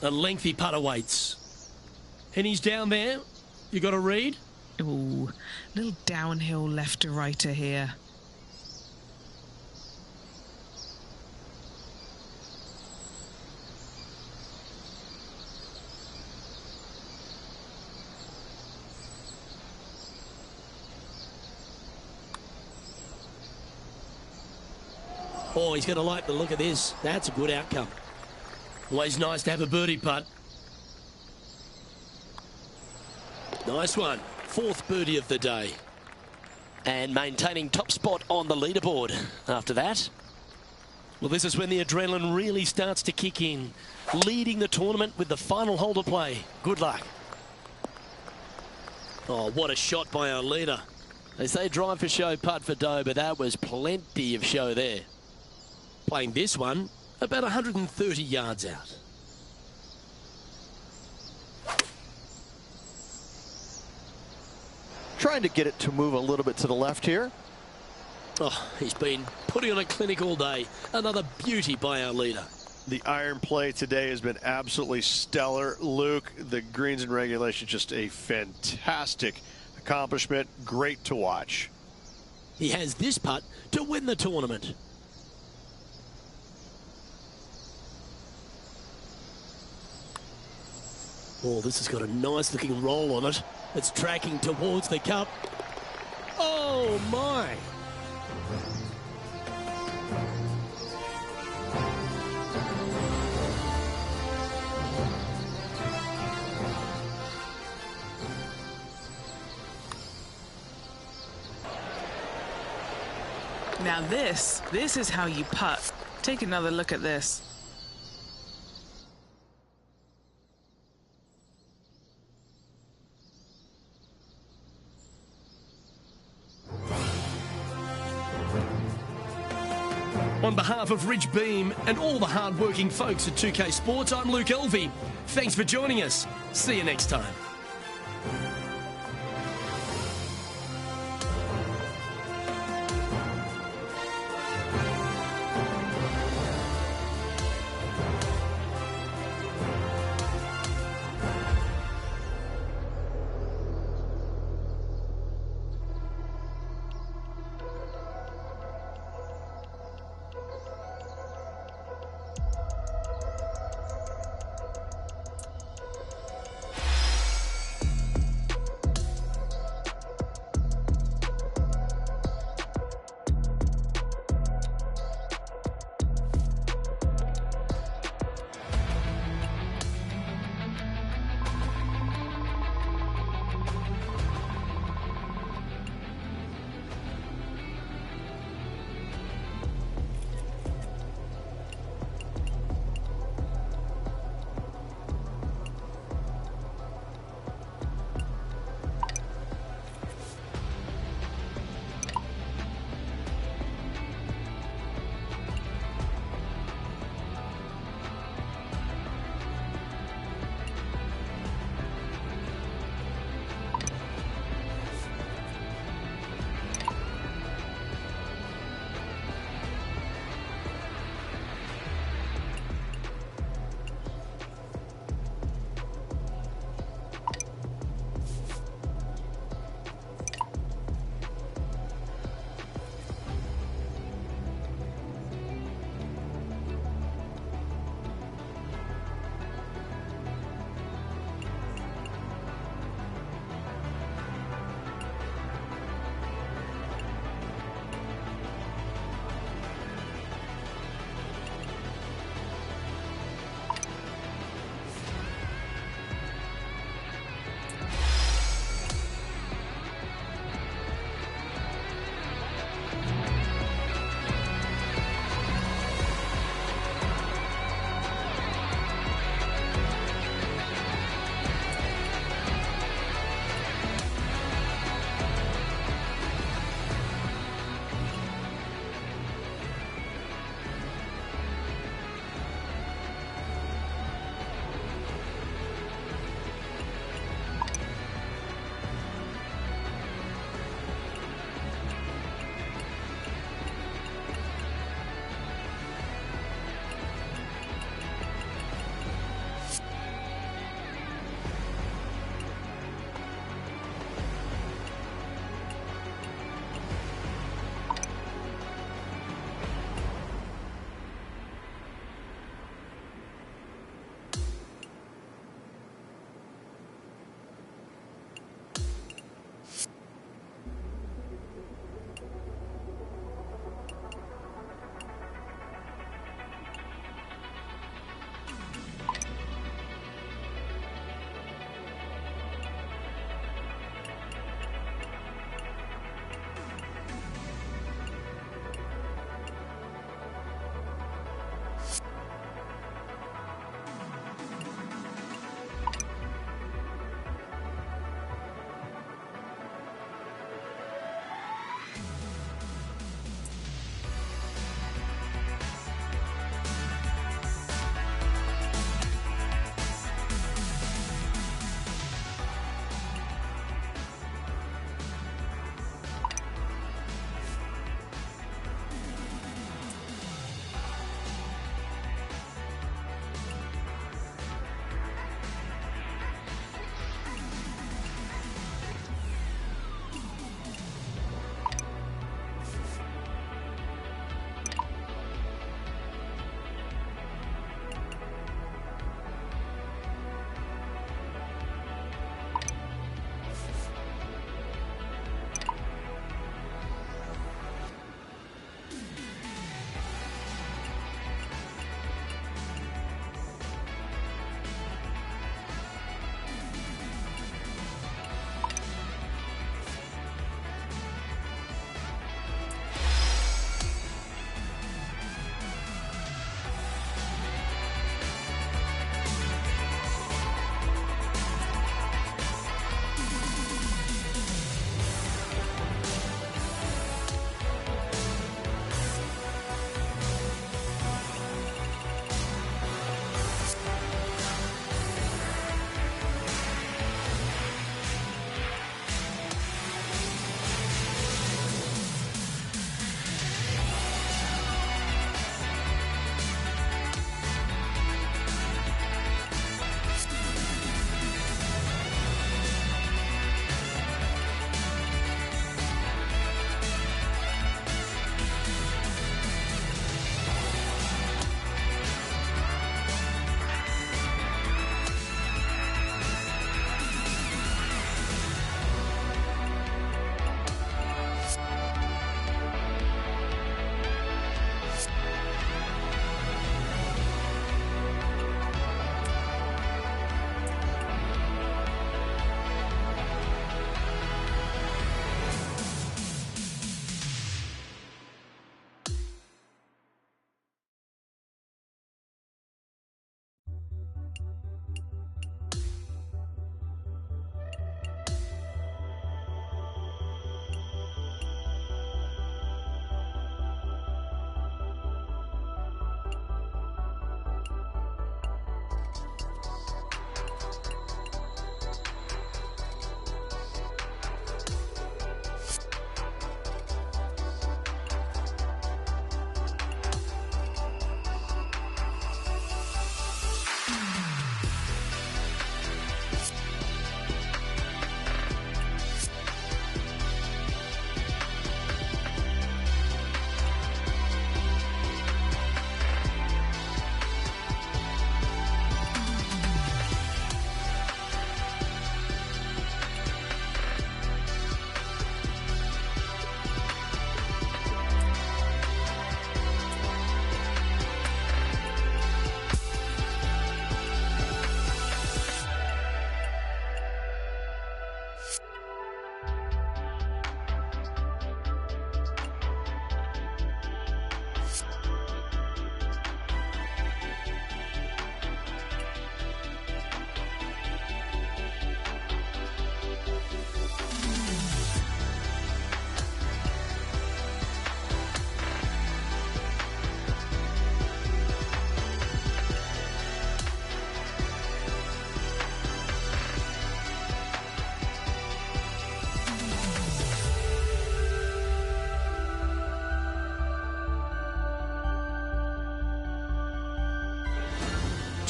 B: A lengthy putt awaits. And he's down there. You got a read?
D: Ooh, little downhill left to righter here.
C: Oh, he's going to like the look of this. That's a good outcome.
B: Always nice to have a birdie putt.
C: Nice one. Fourth birdie of the day. And maintaining top spot on the leaderboard after that.
B: Well, this is when the adrenaline really starts to kick in. Leading the tournament with the final hole to play. Good luck.
C: Oh, what a shot by our leader. They say drive for show, putt for dough, but that was plenty of show there.
B: Playing this one about 130 yards out.
E: Trying to get it to move a little bit to the left here.
C: Oh, he's been putting on a clinic all day. Another beauty by our leader.
F: The iron play today has been absolutely stellar. Luke, the greens and regulation, just a fantastic accomplishment. Great to watch.
C: He has this putt to win the tournament. Oh, this has got a nice looking roll on it. It's tracking towards the cup. Oh, my.
D: Now this is how you putt. Take another look at this.
B: On behalf of Rich Beem and all the hard-working folks at 2K Sports, I'm Luke Elvey. Thanks for joining us. See you next time.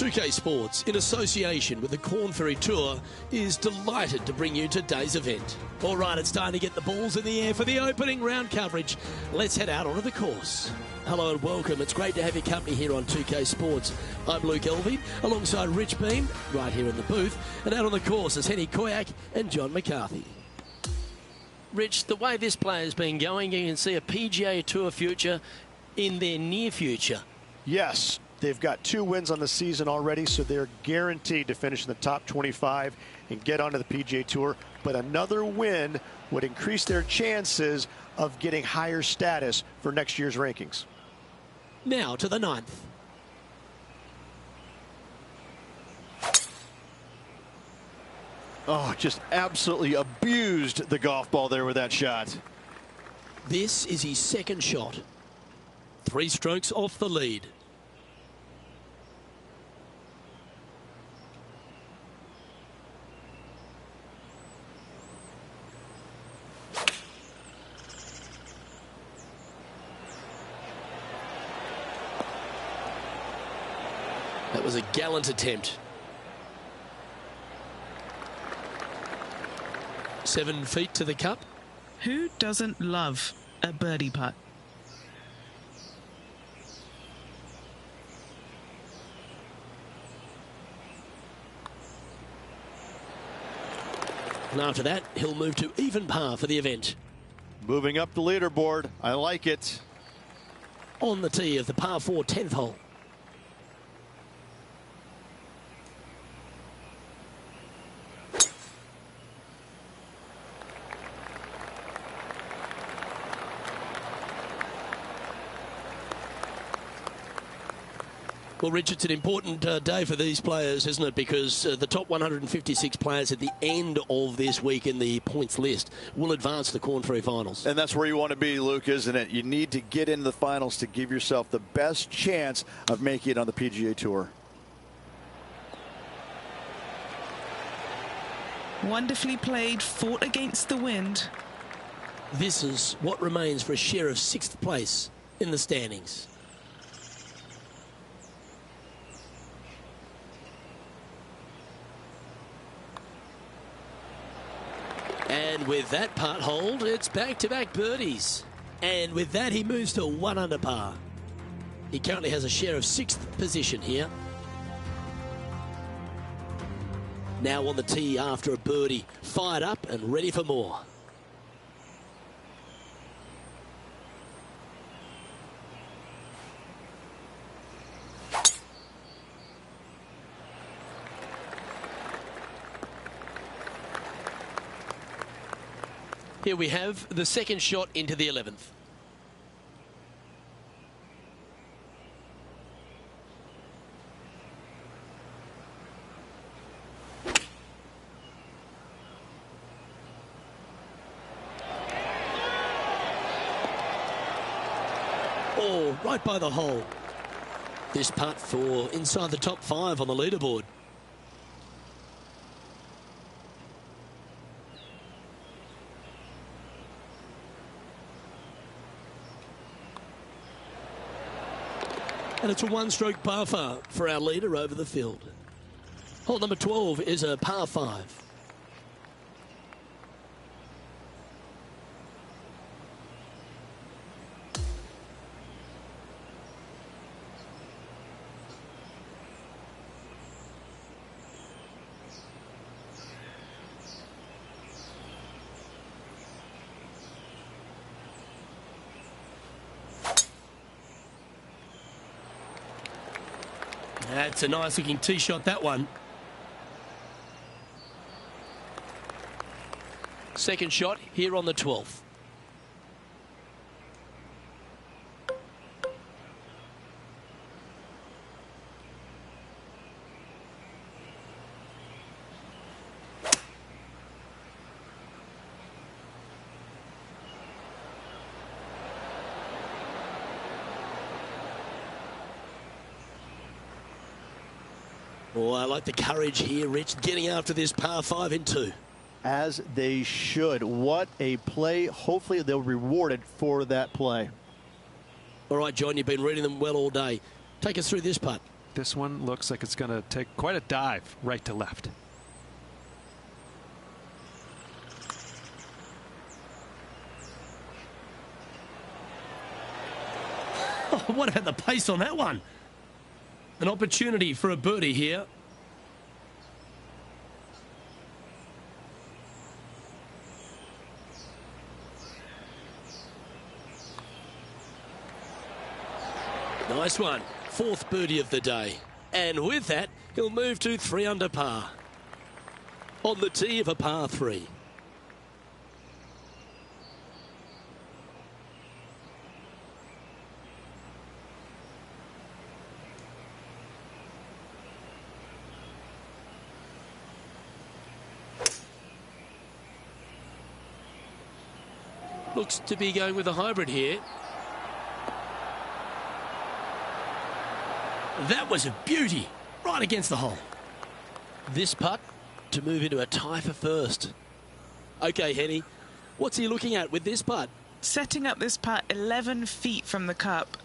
C: 2K Sports, in association with the Corn Ferry Tour, is delighted to bring you today's event. All right, it's time to get the balls in the air for the opening round coverage. Let's head out onto the course. Hello and welcome. It's great to have your company here on 2K Sports. I'm Luke Elvey, alongside Rich Beam, right here in the booth. And out on the course is Henny Koyak and John McCarthy. Rich, the way this player's been going, you can see a PGA Tour future in their near future.
F: Yes. They've got 2 wins on the season already, so they're guaranteed to finish in the top 25 and get onto the PGA Tour. But another win would increase their chances of getting higher status for next year's rankings.
C: Now to the 9th.
E: Oh, just absolutely abused the golf ball there with that shot.
C: This is his second shot. 3 strokes off the lead. That was a gallant attempt. 7 feet to the cup.
D: Who doesn't love a birdie putt?
C: And after that, he'll move to even par for the event.
E: Moving up the leaderboard. I like it.
C: On the tee of the par 4 10th hole. Well, Rich, it's an important day for these players, isn't it? Because the top 156 players at the end of this week in the points list will advance to the Corn Ferry Finals.
E: And that's where you want to be, Luke, isn't it? You need to get into the finals to give yourself the best chance of making it on the PGA Tour.
D: Wonderfully played, fought against the wind.
C: This is what remains for a share of 6th place in the standings. And with that putt hold, it's back-to-back birdies. And with that, he moves to 1 under par. He currently has a share of 6th position here. Now on the tee after a birdie, fired up and ready for more. Here we have the second shot into the 11th. Oh, right by the hole. This putt for inside the top 5 on the leaderboard. And it's a 1-stroke par 5 for our leader over the field. Hole number 12 is a par 5. That's a nice looking tee shot, that one. Second shot here on the 12th. Oh, I like the courage here, Rich, getting after this par 5 in 2.
E: As they should. What a play. Hopefully they'll be rewarded for that play.
C: All right, John, you've been reading them well all day. Take us through this putt.
G: This one looks like it's going to take quite a dive right to left.
B: Oh, what about the pace on that one? An opportunity for a birdie here. Nice one. Fourth birdie of the day. And with that, he'll move to 3 under par. On the tee of a par 3. Looks to be going with a hybrid here. That was a beauty, right against the hole. This putt to move into a tie for first. Okay, Henny, what's he looking at with this putt?
D: Setting up this putt 11 feet from the cup.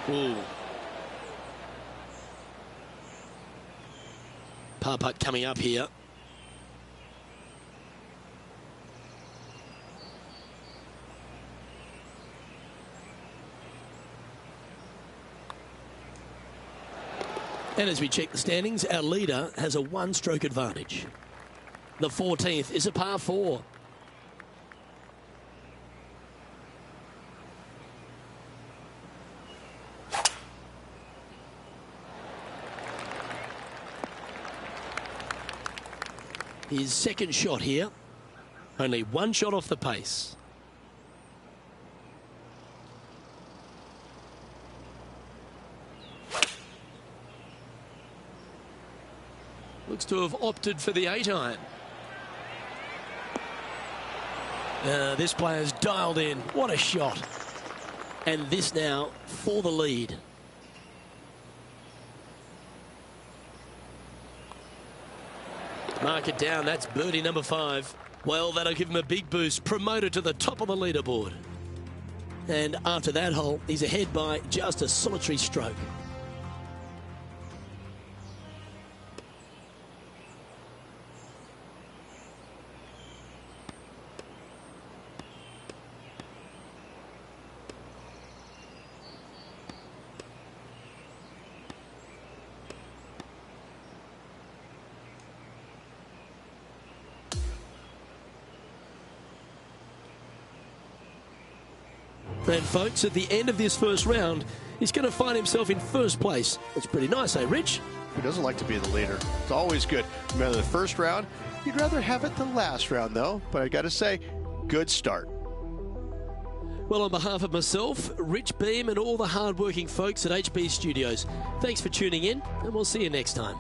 B: Ooh. Par putt coming up here. And as we check the standings, our leader has a 1-stroke advantage. The 14th is a par 4. His second shot here. Only 1 shot off the pace. Looks to have opted for the 8-iron. This player's dialed in. What a shot. And this now for the lead. Mark it down. That's birdie number 5. Well, that'll give him a big boost. Promoted to the top of the leaderboard. And after that hole, he's ahead by just a solitary stroke. And folks, at the end of this first round, he's going to find himself in first place. That's pretty nice, eh, Rich?
F: Who doesn't like to be the leader? It's always good. Remember the first round? You'd rather have it the last round, though. But I got to say, good start.
C: Well, on behalf of myself, Rich Beem, and all the hard-working folks at HB Studios, thanks for tuning in, and we'll see you next time.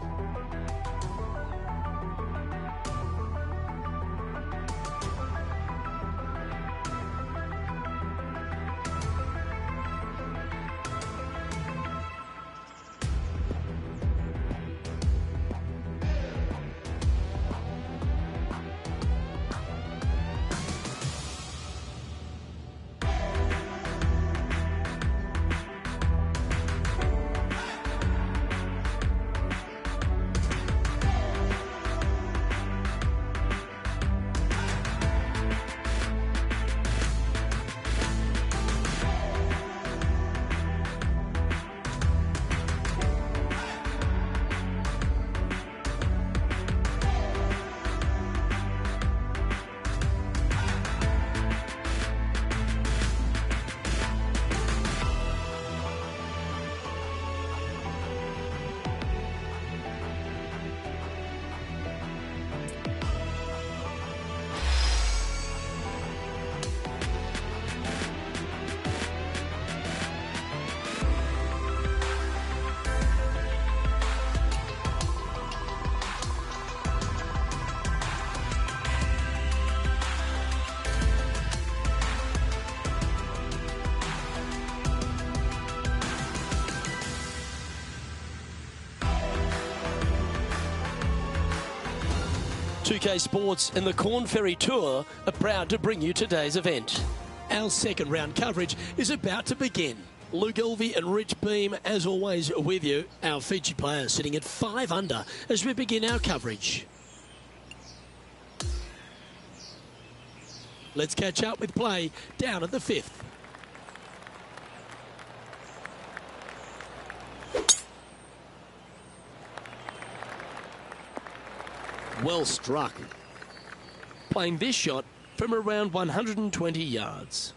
C: 2K Sports and the Corn Ferry Tour are proud to bring you today's event. Our second round coverage is about to begin. Luke Elvey and Rich Beem, as always, with you. Our featured player sitting at 5 under as we begin our coverage. Let's catch up with play down at the 5th. Well struck. Playing this shot from around 120 yards.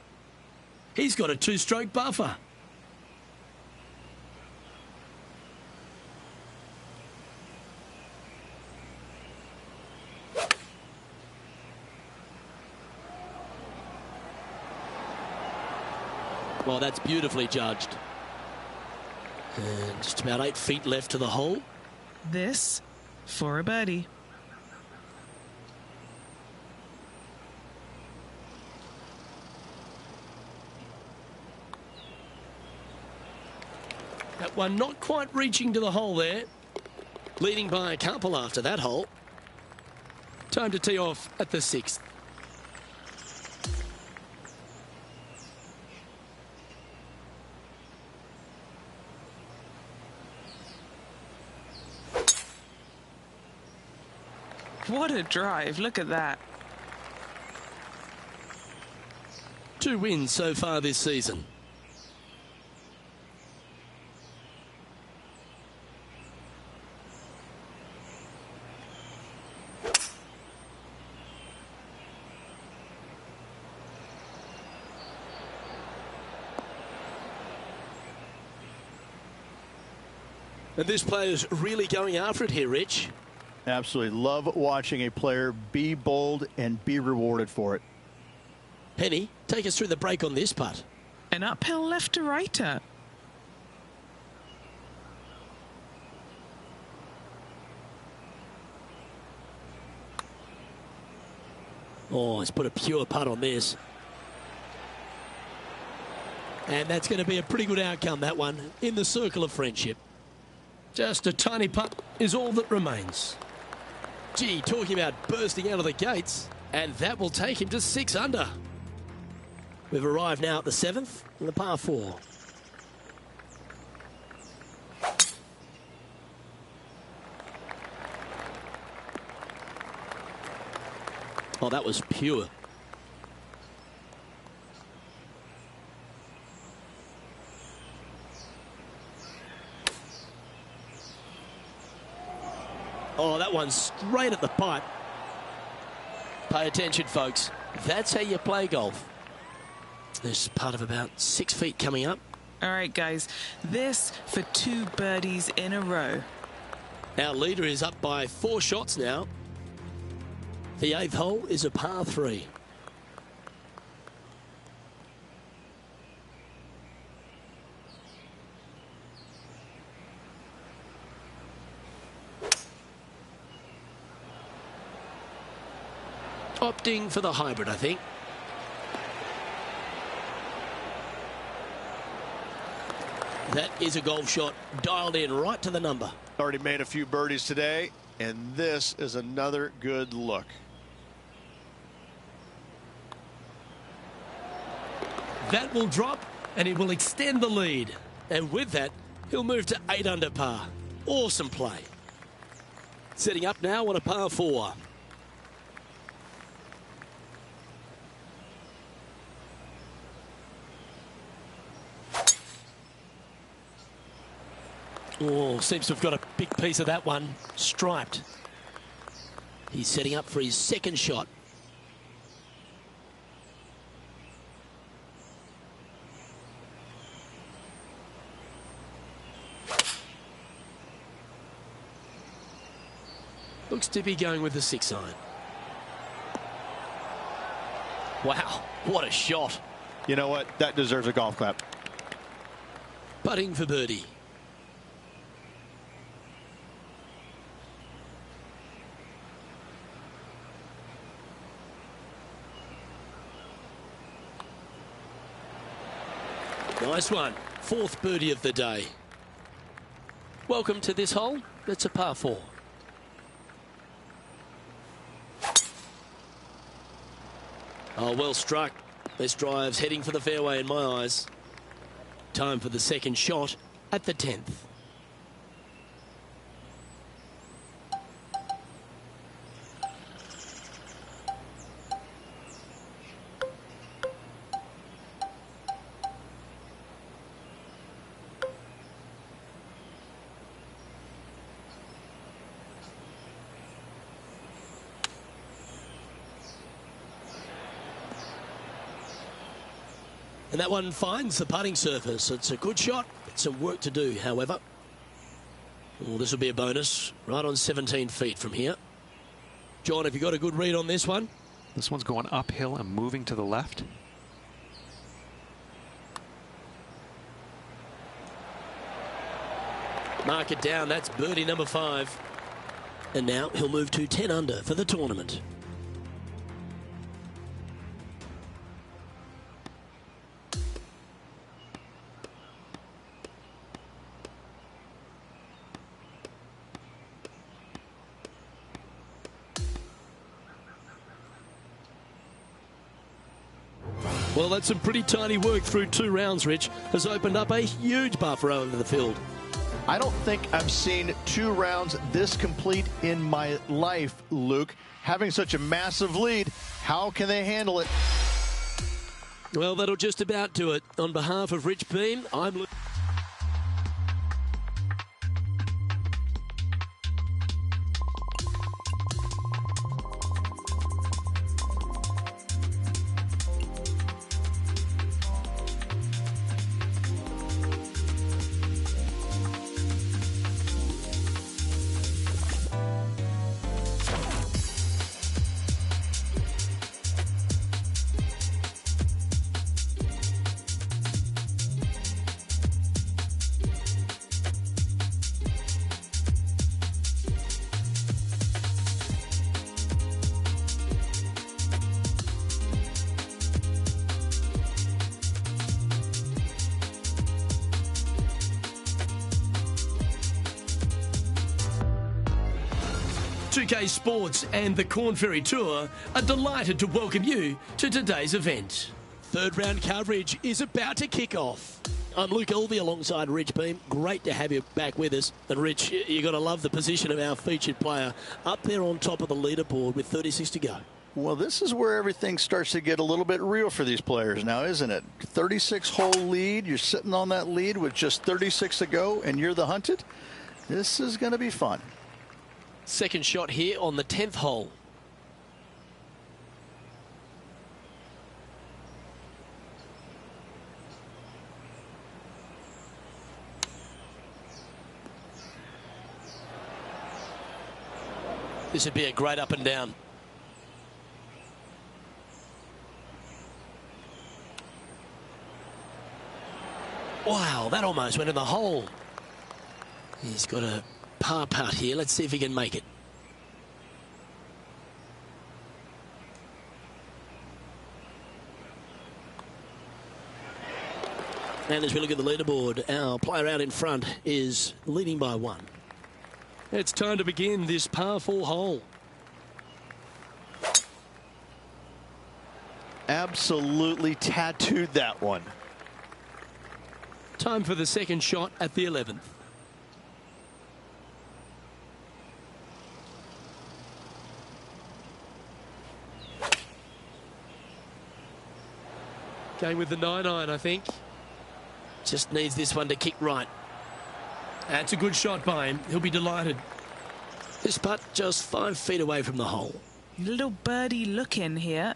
C: He's got a 2-stroke buffer. Well, that's beautifully judged. And just about 8 feet left to the hole.
D: This for a birdie.
C: That one not quite reaching to the hole there. Leading by a couple after that hole. Time to tee off at the 6th.
D: What a drive. Look at that.
C: 2 wins so far this season. And this player's really going after it here, Rich.
E: Absolutely. Love watching a player be bold and be rewarded for it.
C: Penny, take us through the break on this putt.
D: An uphill left to righter.
C: Oh, he's put a pure putt on this. And that's going to be a pretty good outcome, that one, in the circle of friendship. Just a tiny putt is all that remains. Gee, talking about bursting out of the gates, and that will take him to 6 under. We've arrived now at the 7th, and the par 4. Oh, that was pure. Oh, that one's straight at the pipe. Pay attention, folks. That's how you play golf. There's part of about 6 feet coming up.
D: All right, guys. This for 2 birdies in a row.
C: Our leader is up by 4 shots now. The 8th hole is a par 3. Opting for the hybrid, I think. That is a golf shot dialed in right to the number.
F: Already made a few birdies today, and this is another good look.
C: That will drop, and it will extend the lead. And with that, he'll move to 8 under par. Awesome play. Setting up now on a par 4. Oh, seems to have got a big piece of that one. Striped. He's setting up for his 2nd shot. Looks to be going with the 6 iron. Wow, what a shot.
F: You know what? That deserves a golf clap.
C: Putting for birdie. Nice one. 4th birdie of the day. Welcome to this hole. It's a par 4. Oh, well struck. This drive's heading for the fairway in my eyes. Time for the second shot at the 10th. And that one finds the putting surface. It's a good shot. Some work to do, however. Well, this will be a bonus. Right on 17 feet from here. John, have you got a good read on this one?
G: This one's going uphill and moving to the left.
C: Mark it down. That's birdie number 5. And now he'll move to 10 under for the tournament. Well, that's some pretty tiny work through 2 rounds, Rich. Has opened up a huge buffer over the field.
E: I don't think I've seen 2 rounds this complete in my life, Luke. Having such a massive lead, how can they handle it?
C: Well, that'll just about do it. On behalf of Rich Beem, I'm Luke. K Sports and the Corn Ferry Tour are delighted to welcome you to today's event. Third round coverage is about to kick off. I'm Luke Elvey alongside Rich Beem. Great to have you back with us. And Rich, you've got to love the position of our featured player up there on top of the leaderboard with 36 to go.
E: Well, this is where everything starts to get a little bit real for these players now, isn't it? 36-hole lead. You're sitting on that lead with just 36 to go, and you're the hunted. This is going to be fun.
C: Second shot here on the 10th hole. This would be a great up and down. Wow, that almost went in the hole. He's got a par putt here. Let's see if he can make it. And as we look at the leaderboard, our player out in front is leading by 1. It's time to begin this par 4 hole.
E: Absolutely tattooed that one.
C: Time for the second shot at the 11th. Going with the 9-iron, I think. Just needs this one to kick right. That's a good shot by him. He'll be delighted. This putt just 5 feet away from the hole.
D: Little birdie looking here.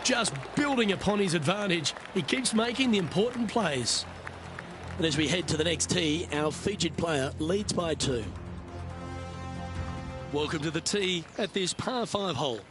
C: Just building upon his advantage. He keeps making the important plays. And as we head to the next tee, our featured player leads by 2. Welcome to the tee at this par 5 hole.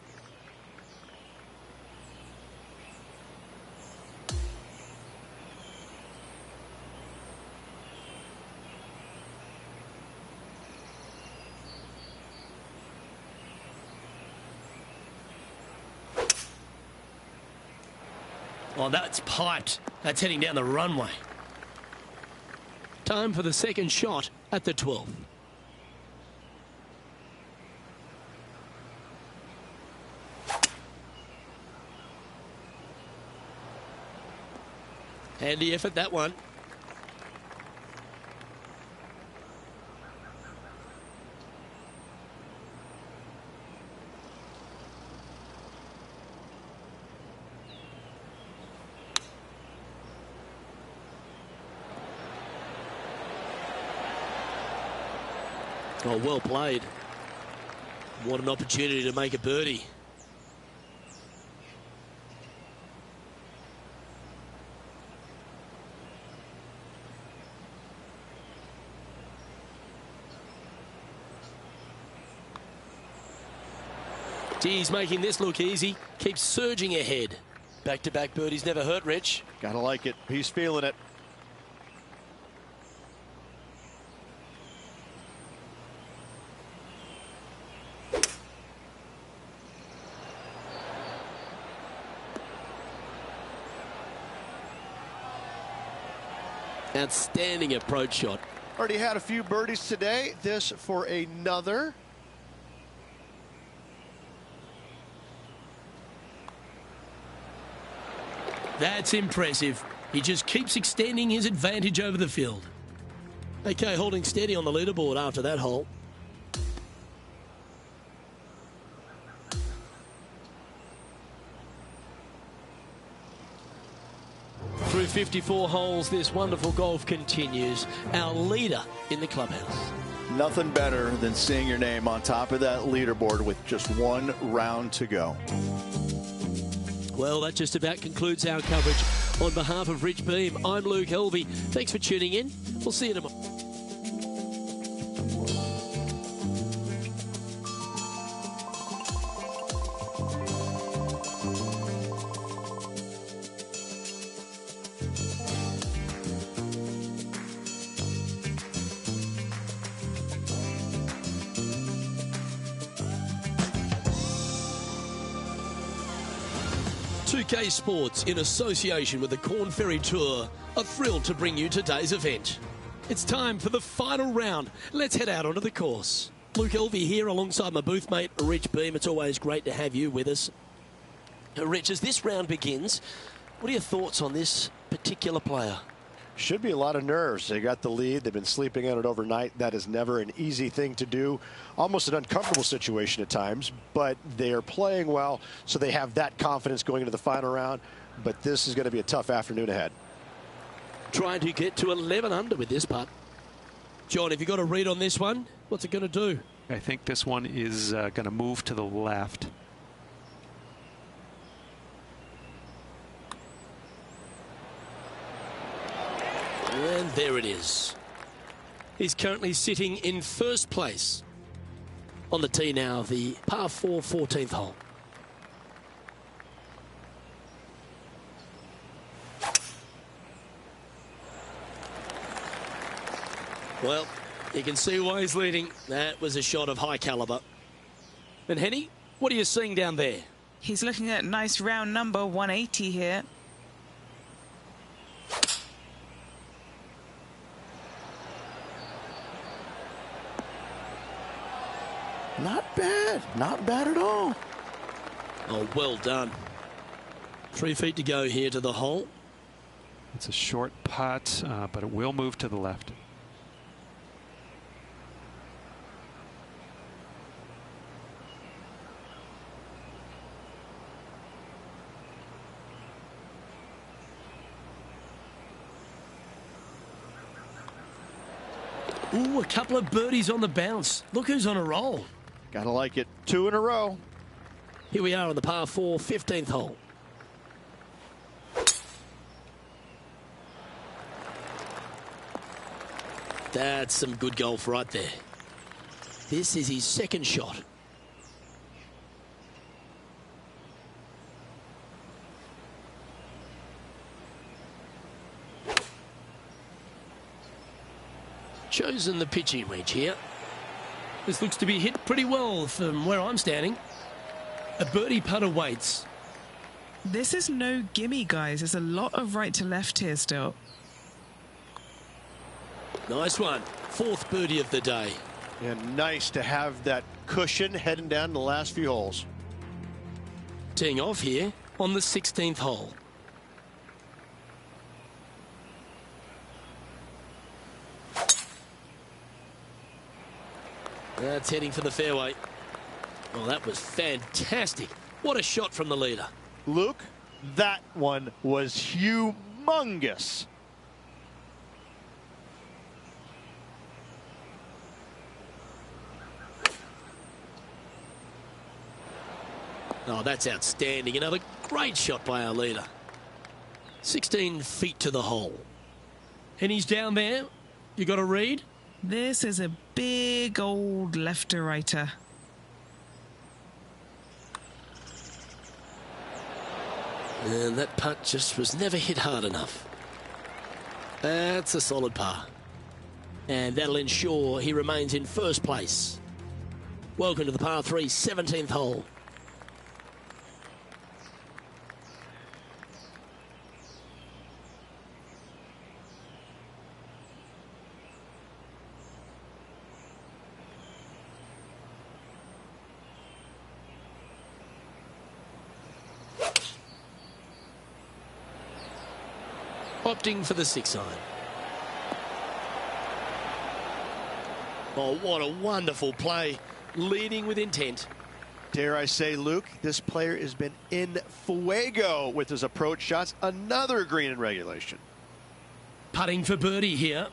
C: Oh, that's piped. That's heading down the runway. Time for the second shot at the 12th. Handy effort, that one. Oh, well played. What an opportunity to make a birdie. He's making this look easy. Keeps surging ahead. Back-to-back birdies never hurt, Rich.
F: Gotta like it. He's feeling it.
C: Outstanding approach shot.
F: Already had a few birdies today. This for another.
C: That's impressive. He just keeps extending his advantage over the field. Okay, holding steady on the leaderboard after that hole. Through 54 holes, this wonderful golf continues. Our leader in the clubhouse.
E: Nothing better than seeing your name on top of that leaderboard with just one round to go.
C: Well, that just about concludes our coverage. On behalf of Rich Beem, I'm Luke Elvy. Thanks for tuning in. We'll see you tomorrow. K Sports, in association with the Corn Ferry Tour, are thrilled to bring you today's event. It's time for the final round. Let's head out onto the course. Luke Elvy here alongside my booth mate, Rich Beem. It's always great to have you with us. Rich, as this round begins, what are your thoughts on this particular player?
F: Should be a lot of nerves. They got the lead. They've been sleeping on it overnight. That is never an easy thing to do. Almost an uncomfortable situation at times, but they are playing well, so they have that confidence going into the final round. But this is going to be a tough afternoon ahead.
C: Trying to get to 11 under with this putt. John, have you got a read on this one? What's it going to do?
G: I think this one is going to move to the left.
C: And there it is. He's currently sitting in first place on the tee now, the par 4 14th hole. Well, you can see why he's leading. That was a shot of high caliber. And Henny, what are you seeing down there?
D: He's looking at nice round number 180 here.
E: Not bad. Not bad at all.
C: Oh, well done. 3 feet to go here to the hole.
G: It's a short putt, but it will move to the left.
C: Ooh, a couple of birdies on the bounce. Look who's on a roll.
E: Gotta like it. 2 in a row.
C: Here we are on the par 4 15th hole. That's some good golf right there. This is his second shot. Chosen the pitching wedge here. This looks to be hit pretty well from where I'm standing. A birdie putt awaits.
D: This is no gimme, guys. There's a lot of right to left here still.
C: Nice one. 4th birdie of the day.
F: And nice to have that cushion heading down the last few holes.
C: Teeing off here on the 16th hole. That's heading for the fairway. Oh, that was fantastic. What a shot from the leader.
F: Luke, that one was humongous.
C: Oh, that's outstanding. Another great shot by our leader. 16 feet to the hole. And he's down there. You got a read?
D: This is a big old left-to-righter.
C: And that putt just was never hit hard enough. That's a solid par. And that'll ensure he remains in first place. Welcome to the par 3, 17th hole. Opting for the 6-iron. Oh, what a wonderful play. Leading with intent.
F: Dare I say, Luke, this player has been in fuego with his approach shots. Another green in regulation.
C: Putting for birdie here.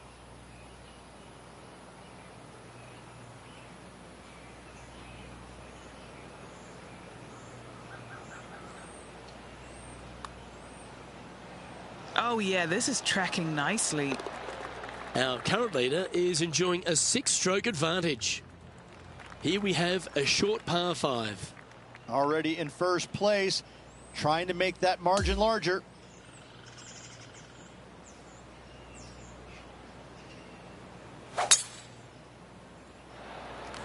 D: Oh yeah, this is tracking nicely.
C: Our current leader is enjoying a 6-stroke advantage. Here we have a short par 5.
E: Already in first place, trying to make that margin larger.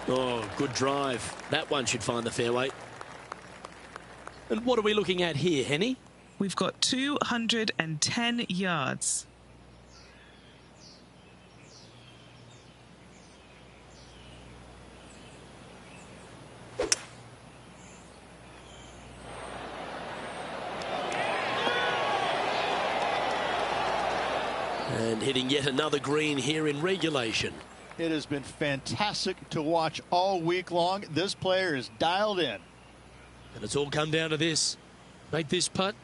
C: Oh, good drive. That one should find the fairway. And what are we looking at here, Henny?
D: We've got 210 yards.
C: And hitting yet another green here in regulation.
E: It has been fantastic to watch all week long. This player is dialed in.
C: And it's all come down to this. Make this putt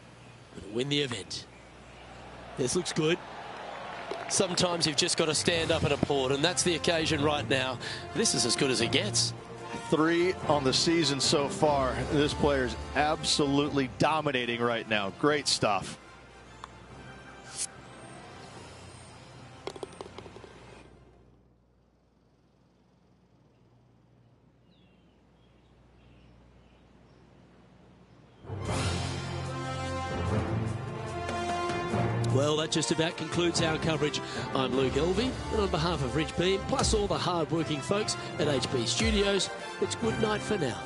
C: and win the event. This looks good. Sometimes you've just got to stand up and applaud, and that's the occasion right now. This is as good as it gets.
E: 3 on the season so far. This player is absolutely dominating right now. Great stuff.
C: Well, that just about concludes our coverage. I'm Luke Elvey, and on behalf of Rich Beem, plus all the hard-working folks at HP Studios, it's good night for now.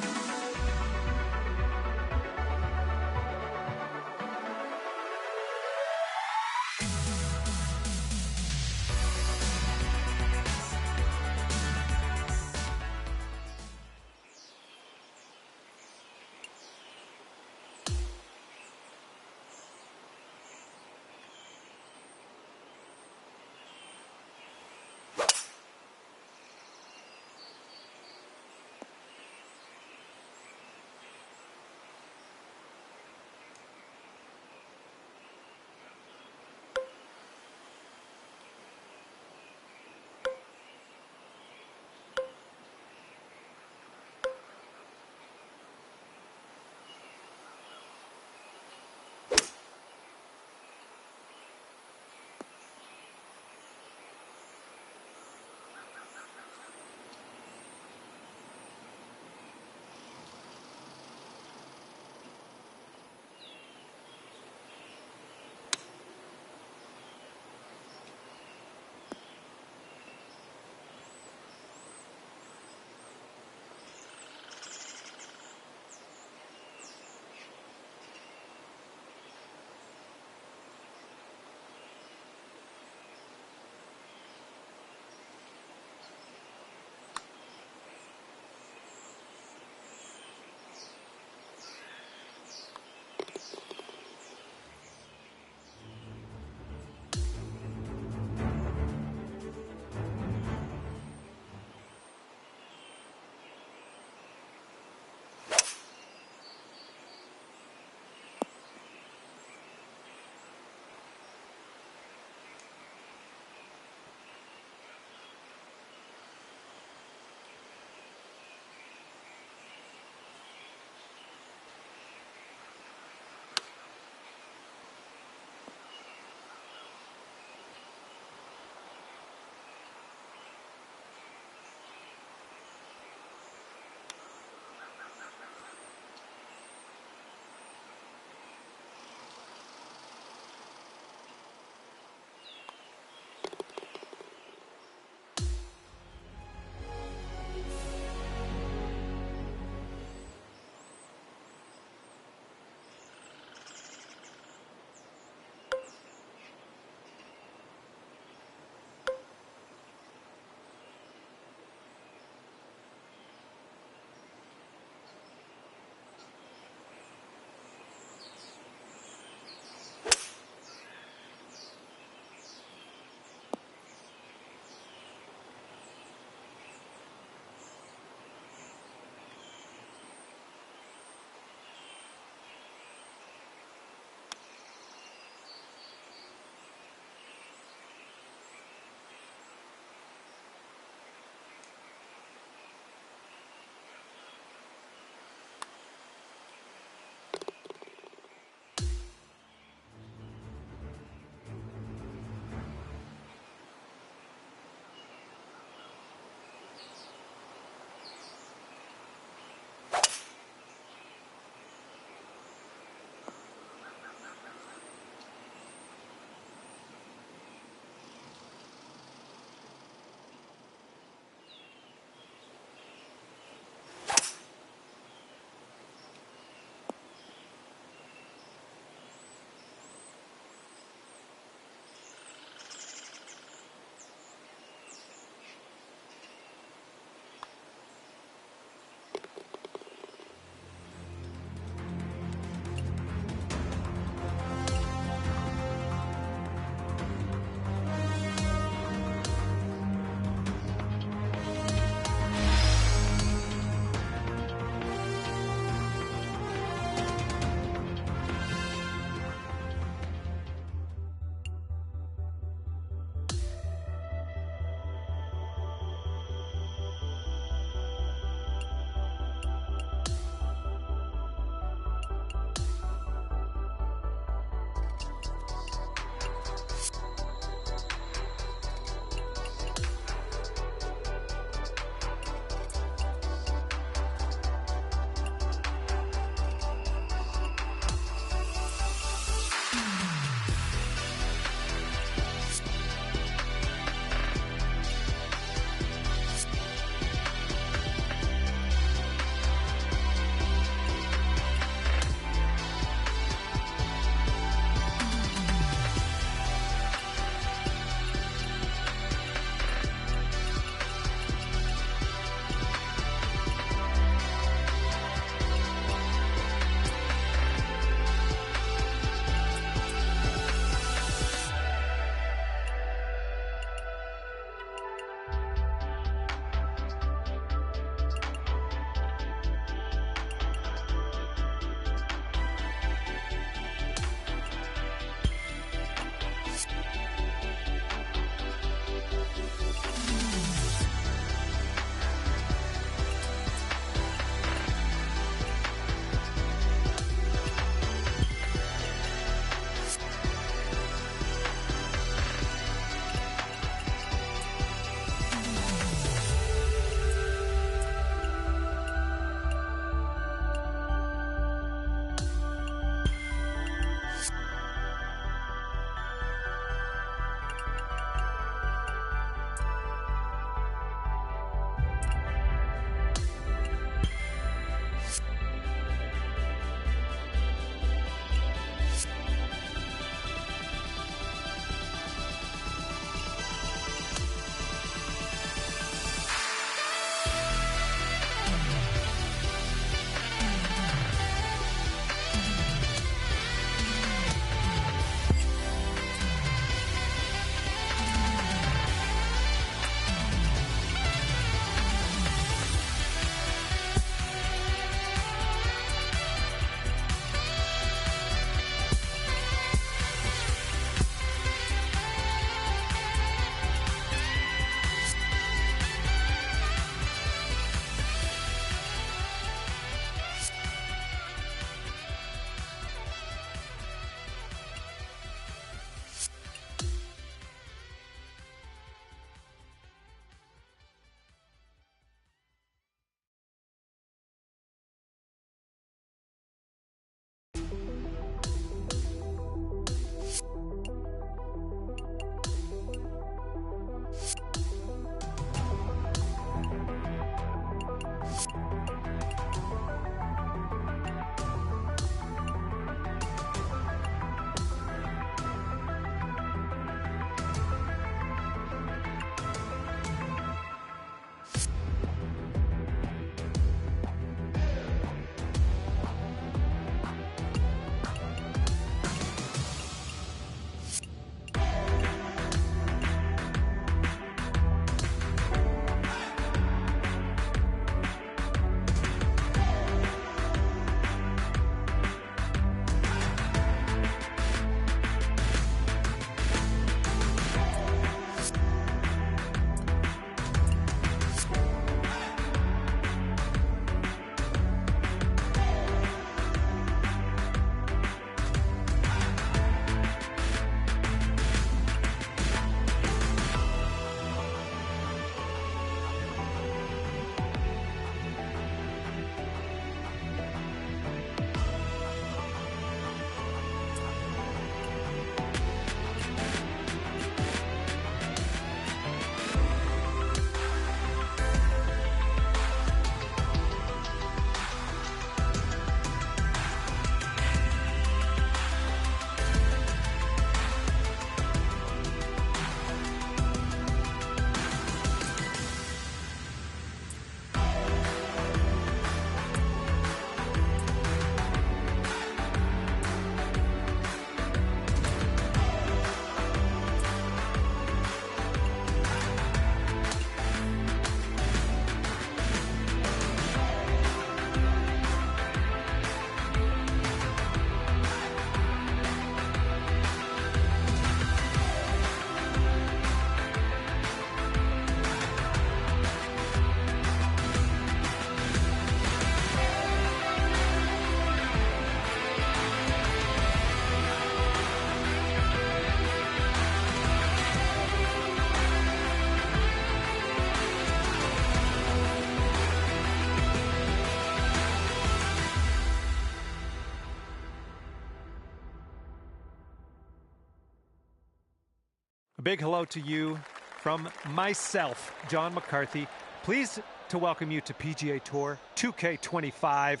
A: A big hello to you from myself, John McCarthy. Pleased to welcome you to PGA Tour 2K25.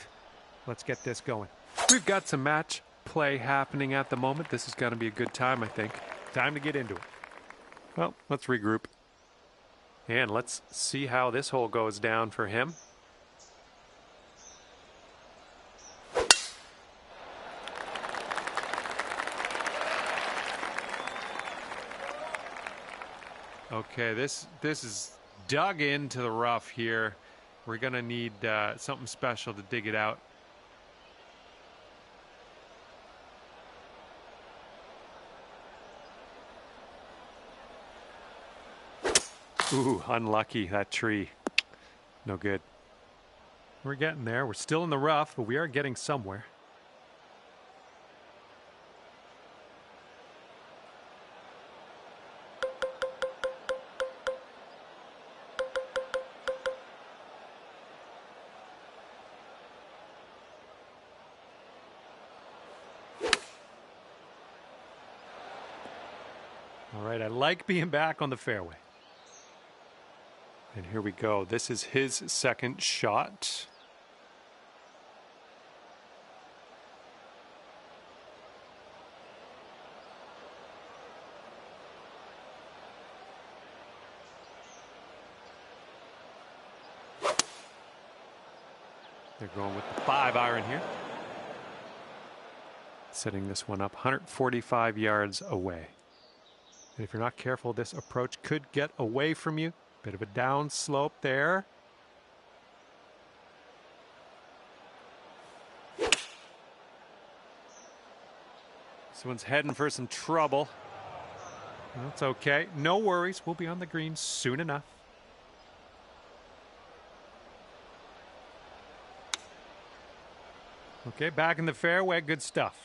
A: Let's get this going.
G: We've got some match play happening at the moment. This is going to be a good time, I think.
A: Time to get into it.
G: Well, let's regroup. And let's see how this hole goes down for him. Okay, this is dug into the rough here. We're going to need something special to dig it out. Ooh, unlucky, that tree. No good. We're getting there. We're still in the rough, but we are getting somewhere. All right, I like being back on the fairway. And here we go. This is his second shot. They're going with the 5-iron here. Setting this one up 145 yards away. And if you're not careful, this approach could get away from you. Bit of a down slope there. This one's heading for some trouble. That's okay. No worries. We'll be on the green soon enough. Okay, back in the fairway. Good stuff.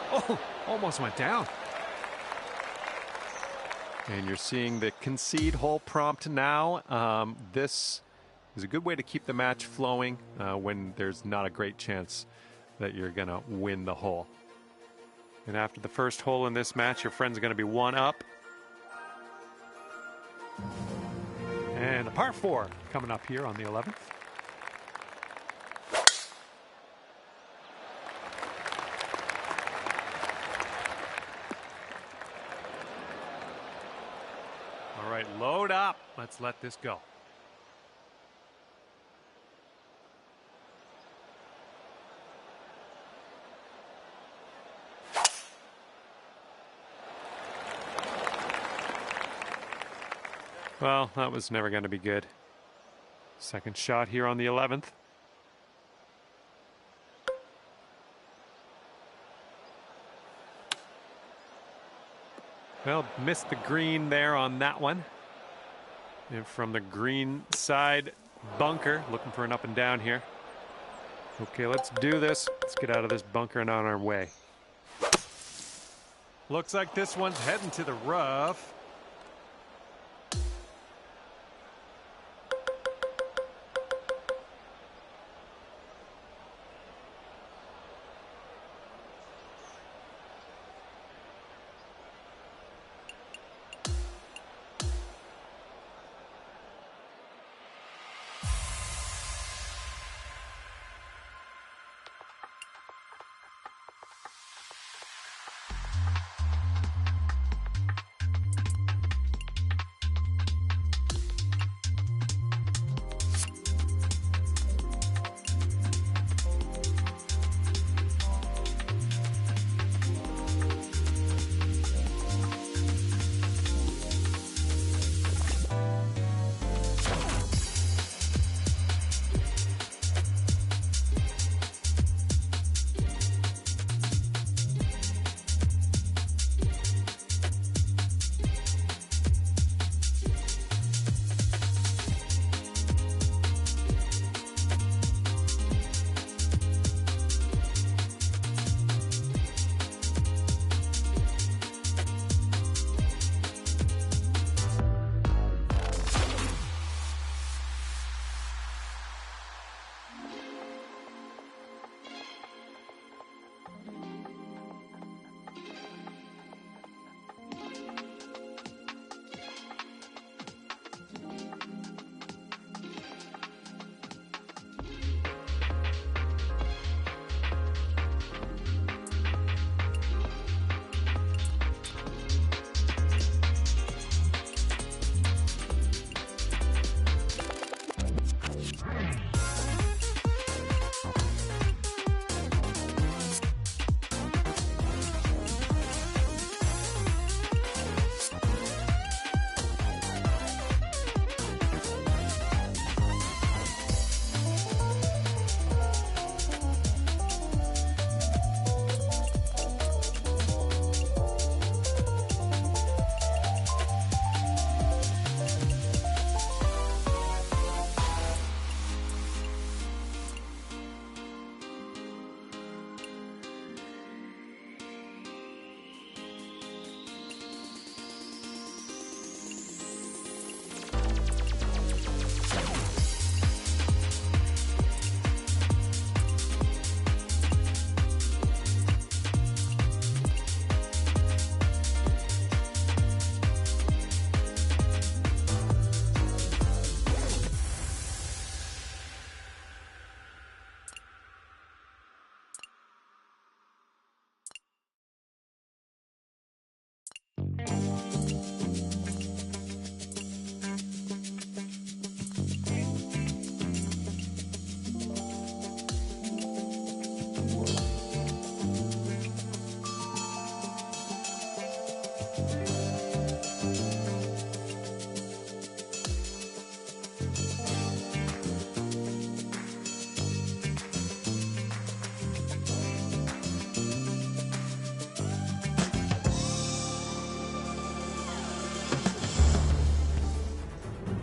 G: Oh, almost went down. And you're seeing the concede hole prompt now. This is a good way to keep the match flowing when there's not a great chance that you're going to win the hole. And after the first hole in this match, your friend's going to be 1 up. And a par 4 coming up here on the 11th. All right, load up. Let's let this go. Well, that was never going to be good. Second shot here on the 11th. Well, missed the green there on that one. And from the green side bunker, looking for an up and down here. Okay, let's do this. Let's get out of this bunker and on our way. Looks like this one's heading to the rough.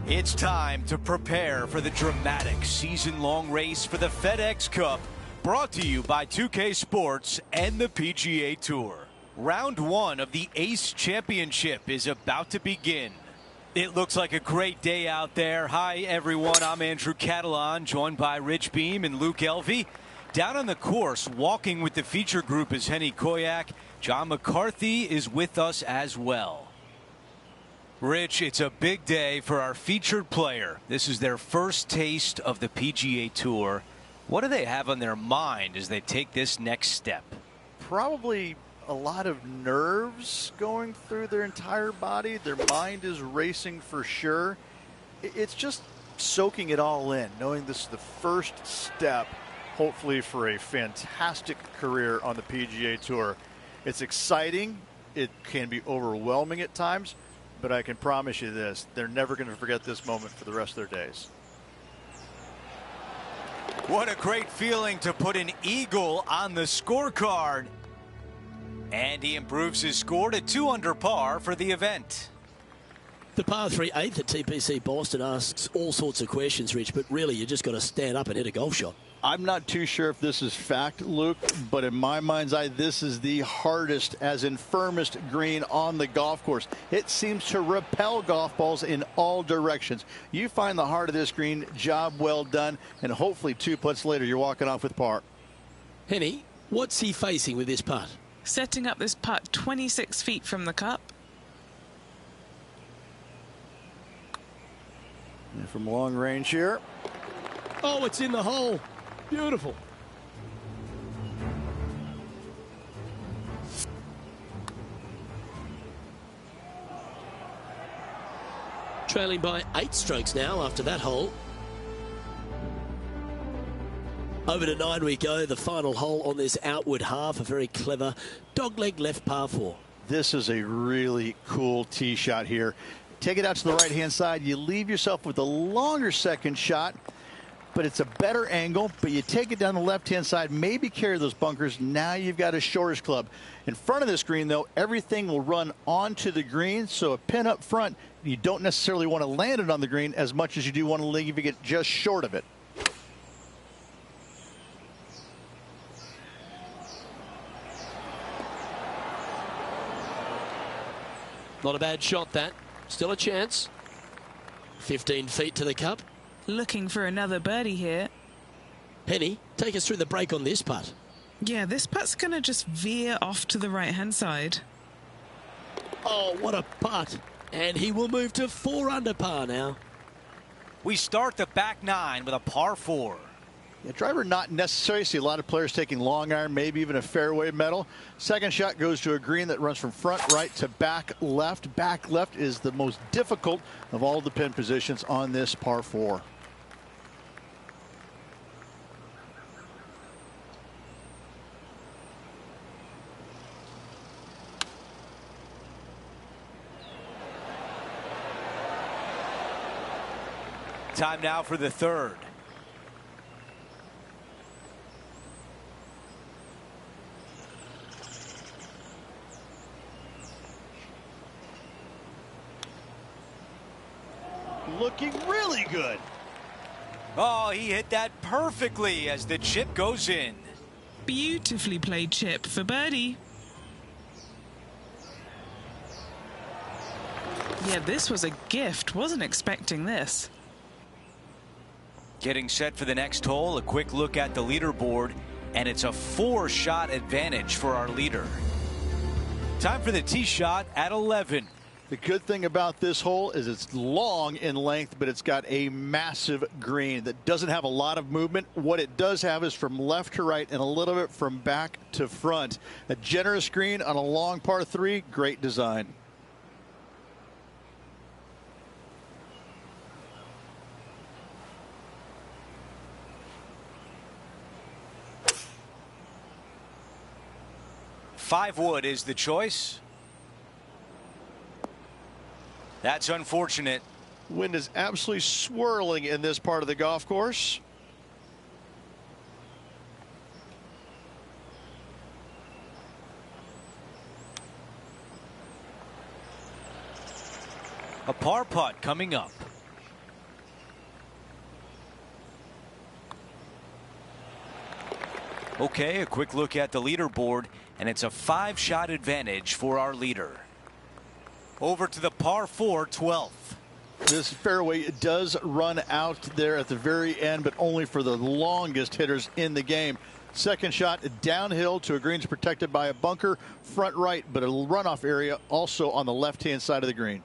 H: It's time to prepare for the dramatic season-long race for the FedEx Cup, brought to you by 2K Sports and the PGA Tour. Round 1 of the Ace Championship is about to begin. It looks like a great day out there. Hi, everyone. I'm Andrew Catalan, joined by Rich Beem and Luke Elvey. Down on the course, walking with the feature group is Henny Koyak. John McCarthy is with us as well. Rich, it's a big day for our featured player. This is their first taste of the PGA Tour. What do they have on their mind as they take this next step?
E: Probably a lot of nerves going through their entire body. Their mind is racing for sure. It's just soaking it all in, knowing this is the first step, hopefully, for a fantastic career on the PGA Tour. It's exciting. It can be overwhelming at times. But I can promise you this, they're never going to forget this moment for the rest of their days.
H: What a great feeling to put an eagle on the scorecard. And he improves his score to 2 under par for the event.
C: The par 3 8th at TPC Boston asks all sorts of questions, Rich, but really you just got to stand up and hit a golf shot.
E: I'm not too sure if this is fact, Luke, but in my mind's eye, this is the hardest, as in firmest green on the golf course. It seems to repel golf balls in all directions. You find the heart of this green, job well done, and hopefully 2 putts later, you're walking off with par.
C: Henny, what's he facing with this putt?
D: Setting up this putt 26 feet from the cup.
E: And from long range here.
C: Oh, it's in the hole. Beautiful. Trailing by 8 strokes now after that hole. Over to 9 we go, the final hole on this outward half, a very clever dogleg left par 4.
E: This is a really cool tee shot here. Take it out to the right-hand side. You leave yourself with a longer second shot, but it's a better angle. But you take it down the left-hand side, maybe carry those bunkers. Now you've got a shortish club. In front of this green, though, everything will run onto the green, so a pin up front, you don't necessarily want to land it on the green as much as you do want to leave it just short of it.
C: Not a bad shot, that. Still a chance. 15 feet to the cup.
D: Looking for another birdie here.
C: Henny, take us through the break on this putt.
D: Yeah, this putt's going to just veer off to the right-hand side.
C: Oh, what a putt. And he will move to 4 under par now.
H: We start the back 9 with a par 4.
E: Yeah, driver not necessary. See a lot of players taking long iron, maybe even a fairway metal. Second shot goes to a green that runs from front right to back left. Back left is the most difficult of all the pin positions on this par 4.
H: Time now for the third.
E: Looking really good.
H: Oh, he hit that perfectly as the chip goes in.
D: Beautifully played chip for birdie. Yeah, this was a gift. Wasn't expecting this.
H: Getting set for the next hole, a quick look at the leaderboard, and it's a 4-shot advantage for our leader. Time for the tee shot at 11.
E: The good thing about this hole is it's long in length, but it's got a massive green that doesn't have a lot of movement. What it does have is from left to right and a little bit from back to front. A generous green on a long par 3, great design.
H: Five wood is the choice. That's unfortunate.
F: Wind is absolutely swirling in this part of the golf course.
H: A par putt coming up. Okay, a quick look at the leaderboard, and it's a 5-shot advantage for our leader. Over to the par 4 12th.
E: This fairway does run out there at the very end, but only for the longest hitters in the game. Second shot downhill to a greens protected by a bunker, front right, but a runoff area also on the left-hand side of the green.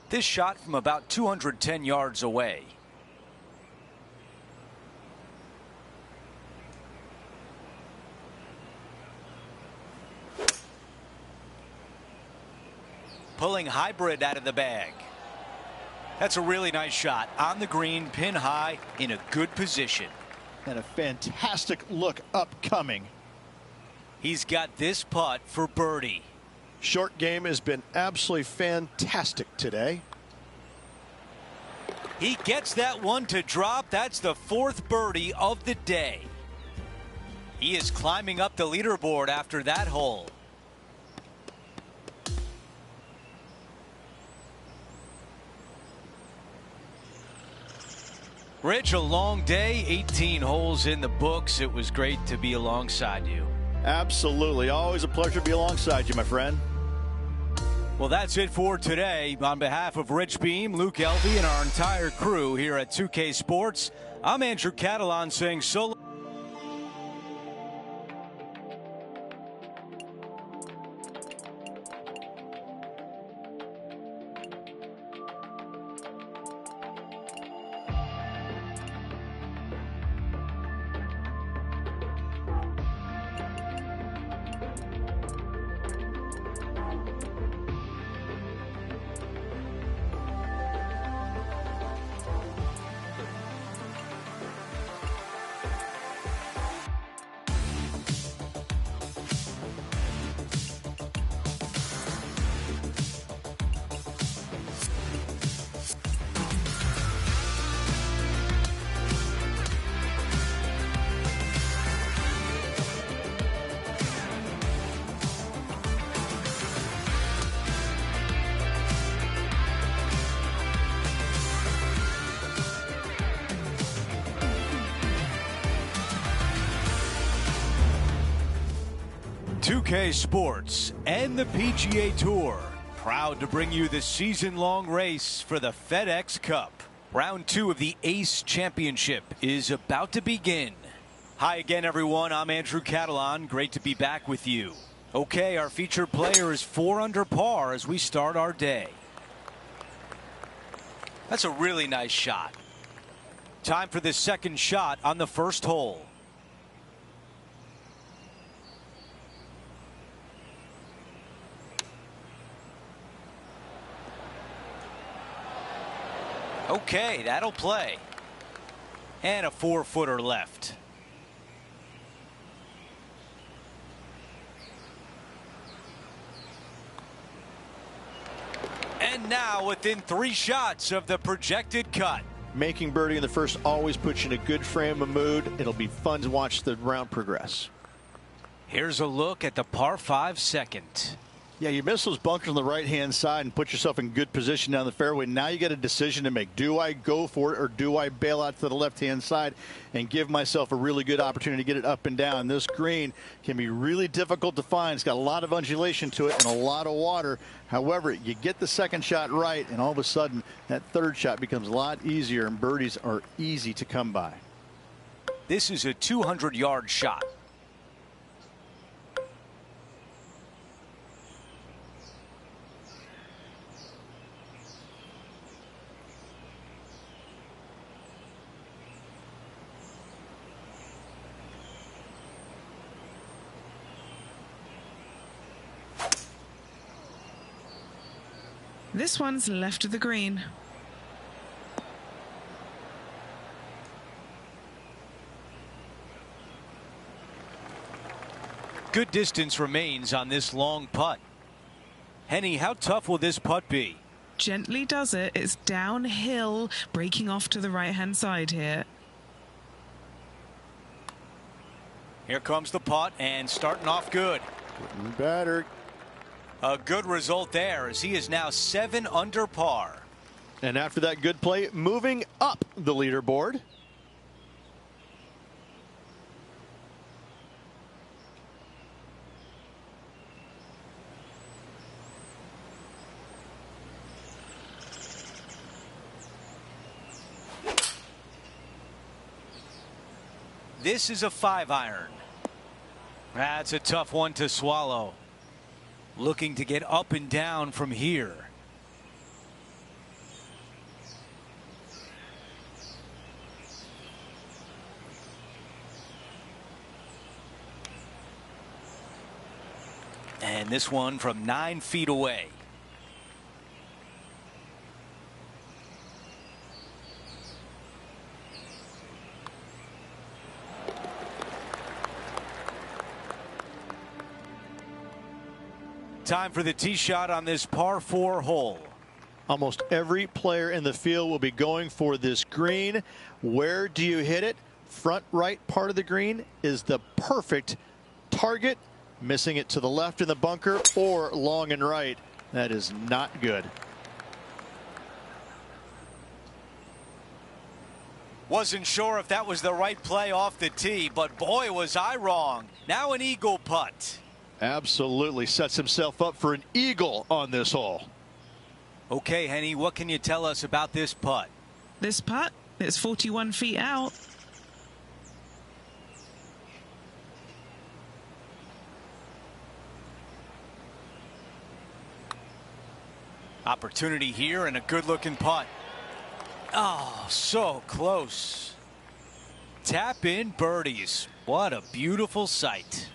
H: This shot from about 210 yards away. Pulling hybrid out of the bag. That's a really nice shot on the green, pin high, in a good position.
E: And a fantastic look upcoming.
H: He's got this putt for birdie.
F: Short game has been absolutely fantastic today.
H: He gets that one to drop. That's the 4th birdie of the day. He is climbing up the leaderboard after that hole. Rich, a long day, 18 holes in the books. It was great to be alongside you.
E: Absolutely. Always a pleasure to be alongside you, my friend.
H: Well, that's it for today. On behalf of Rich Beam, Luke Elvy, and our entire crew here at 2K Sports, I'm Andrew Catalan saying so long. Sports and the PGA Tour, proud to bring you the season-long race for the FedEx Cup. Round 2 of the Ace Championship is about to begin. Hi again, everyone. I'm Andrew Catalan. Great to be back with you. Okay, our featured player is 4 under par as we start our day. That's a really nice shot. Time for the second shot on the first hole. Okay, that'll play. And a 4-footer left. And now within 3 shots of the projected cut.
E: Making birdie in the first always puts you in a good frame of mood. It'll be fun to watch the round progress.
H: Here's a look at the par 5 second.
E: Yeah, you miss those bunkers on the right-hand side and put yourself in good position down the fairway. Now you got a decision to make. Do I go for it or do I bail out to the left-hand side and give myself a really good opportunity to get it up and down? This green can be really difficult to find. It's got a lot of undulation to it and a lot of water. However, you get the second shot right, and all of a sudden that third shot becomes a lot easier, and birdies are easy to come by.
H: This is a 200-yard shot.
D: This one's left of the green.
H: Good distance remains on this long putt. Henny, how tough will this putt be?
D: Gently does it. It's downhill, breaking off to the right-hand side here.
H: Here comes the putt, and starting off good.
E: Getting better.
H: A good result there, as he is now 7 under par.
E: And after that good play, moving up the leaderboard.
H: This is a 5-iron. That's a tough one to swallow. Looking to get up and down from here. And this one from 9 feet away. Time for the tee shot on this par 4 hole.
E: Almost every player in the field will be going for this green. Where do you hit it? Front right part of the green is the perfect target. Missing it to the left in the bunker or long and right. That is not good.
H: Wasn't sure if that was the right play off the tee, but boy, was I wrong. Now an eagle putt.
E: Absolutely sets himself up for an eagle on this hole.
H: Okay, Henny, what can you tell us about this putt?
D: This putt, it's 41 feet out.
H: Opportunity here and a good-looking putt. Oh, so close. Tap in birdies. What a beautiful sight.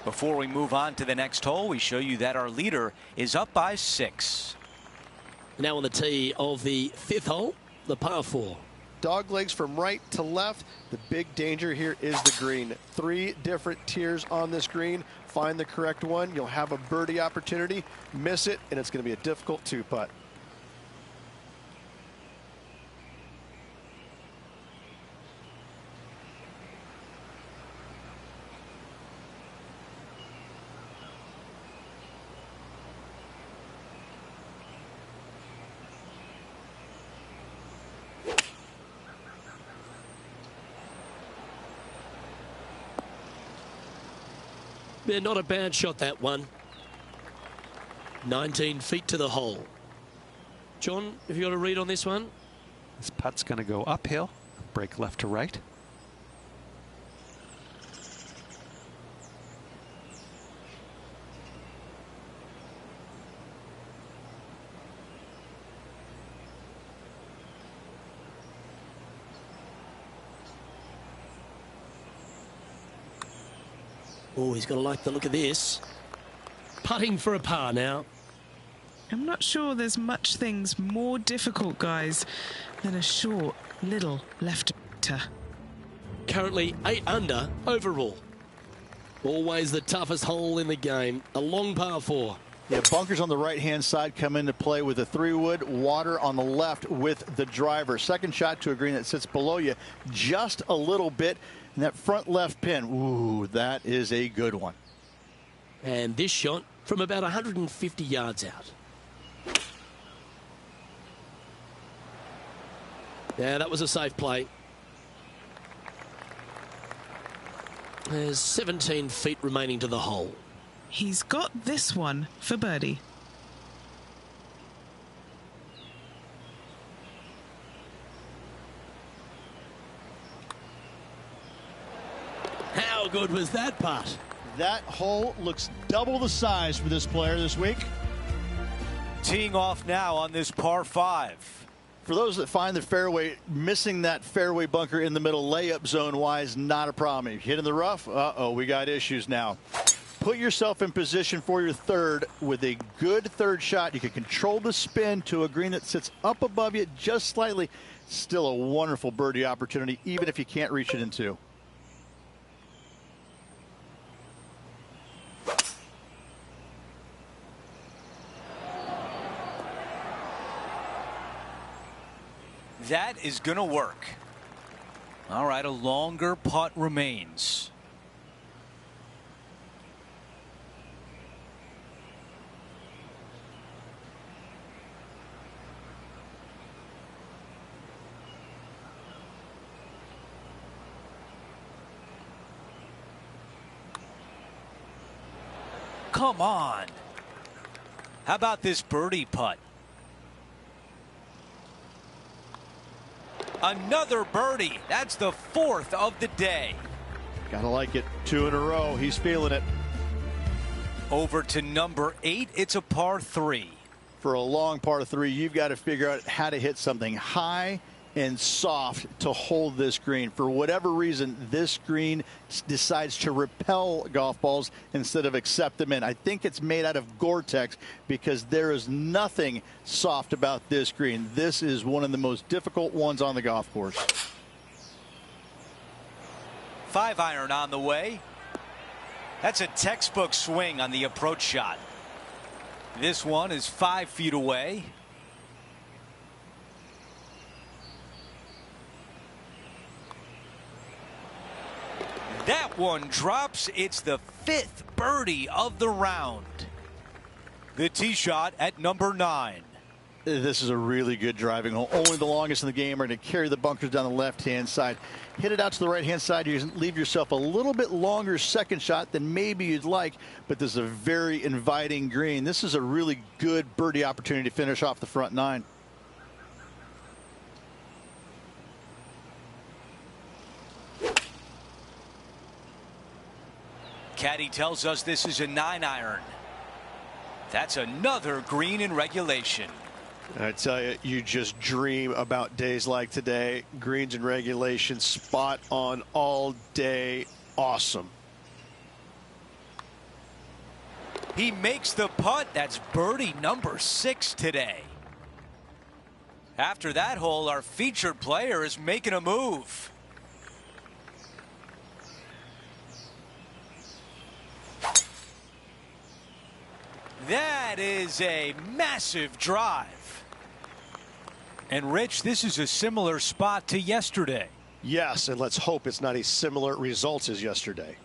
H: Before we move on to the next hole, we show you that our leader is up by 6.
C: Now on the tee of the 5th hole, the par 4.
F: Dog legs from right to left. The big danger here is the green. 3 different tiers on this green. Find the correct one. You'll have a birdie opportunity. Miss it, and it's going to be a difficult 2-putt.
C: Yeah, not a bad shot, that one. 19 feet to the hole. John, have you got a read on this one?
A: This putt's going to go uphill, break left to right.
C: Oh, he's got to like the look of this. Putting for a par now.
D: I'm not sure there's much things more difficult, guys, than a short, little left-er.
C: Currently 8 under overall. Always the toughest hole in the game. A long par 4.
E: Yeah, bunkers on the right-hand side come into play with a 3-wood, water on the left with the driver. Second shot to a green that sits below you just a little bit. And that front left pin, ooh, that is a good one.
C: And this shot from about 150 yards out. Yeah, that was a safe play. There's 17 feet remaining to the hole.
D: He's got this one for birdie.
C: How good was that putt?
E: That hole looks double the size for this player this week.
H: Teeing off now on this par 5.
E: For those that find the fairway, missing that fairway bunker in the middle layup zone wise, not a problem. If you hit in the rough, uh-oh, we got issues now. Put yourself in position for your third with a good third shot. You can control the spin to a green that sits up above you just slightly. Still a wonderful birdie opportunity, even if you can't reach it in 2.
H: That is going to work. All right, a longer putt remains. Come on. How about this birdie putt? Another birdie. That's the 4th of the day.
E: Gotta like it. 2 in a row. He's feeling it.
H: Over to number 8. It's a par 3.
E: For a long par 3, you've got to figure out how to hit something high and soft to hold this green. For whatever reason, this green decides to repel golf balls instead of accept them in. I think it's made out of Gore-Tex because there is nothing soft about this green. This is one of the most difficult ones on the golf course.
H: 5-iron on the way. That's a textbook swing on the approach shot. This one is 5 feet away. That one drops. It's the 5th birdie of the round. The tee shot at number 9.
E: This is a really good driving hole. Only the longest in the game are going to carry the bunkers down the left-hand side. Hit it out to the right-hand side. You leave yourself a little bit longer second shot than maybe you'd like, but this is a very inviting green. This is a really good birdie opportunity to finish off the front 9.
H: Caddy tells us this is a 9-iron. That's another green in regulation.
F: I tell you, you just dream about days like today. Greens in regulation, spot on all day. Awesome.
H: He makes the putt. That's birdie number 6 today. After that hole, our featured player is making a move. That is a massive drive. And Rich, this is a similar spot to yesterday.
F: Yes, and let's hope it's not a similar result as yesterday.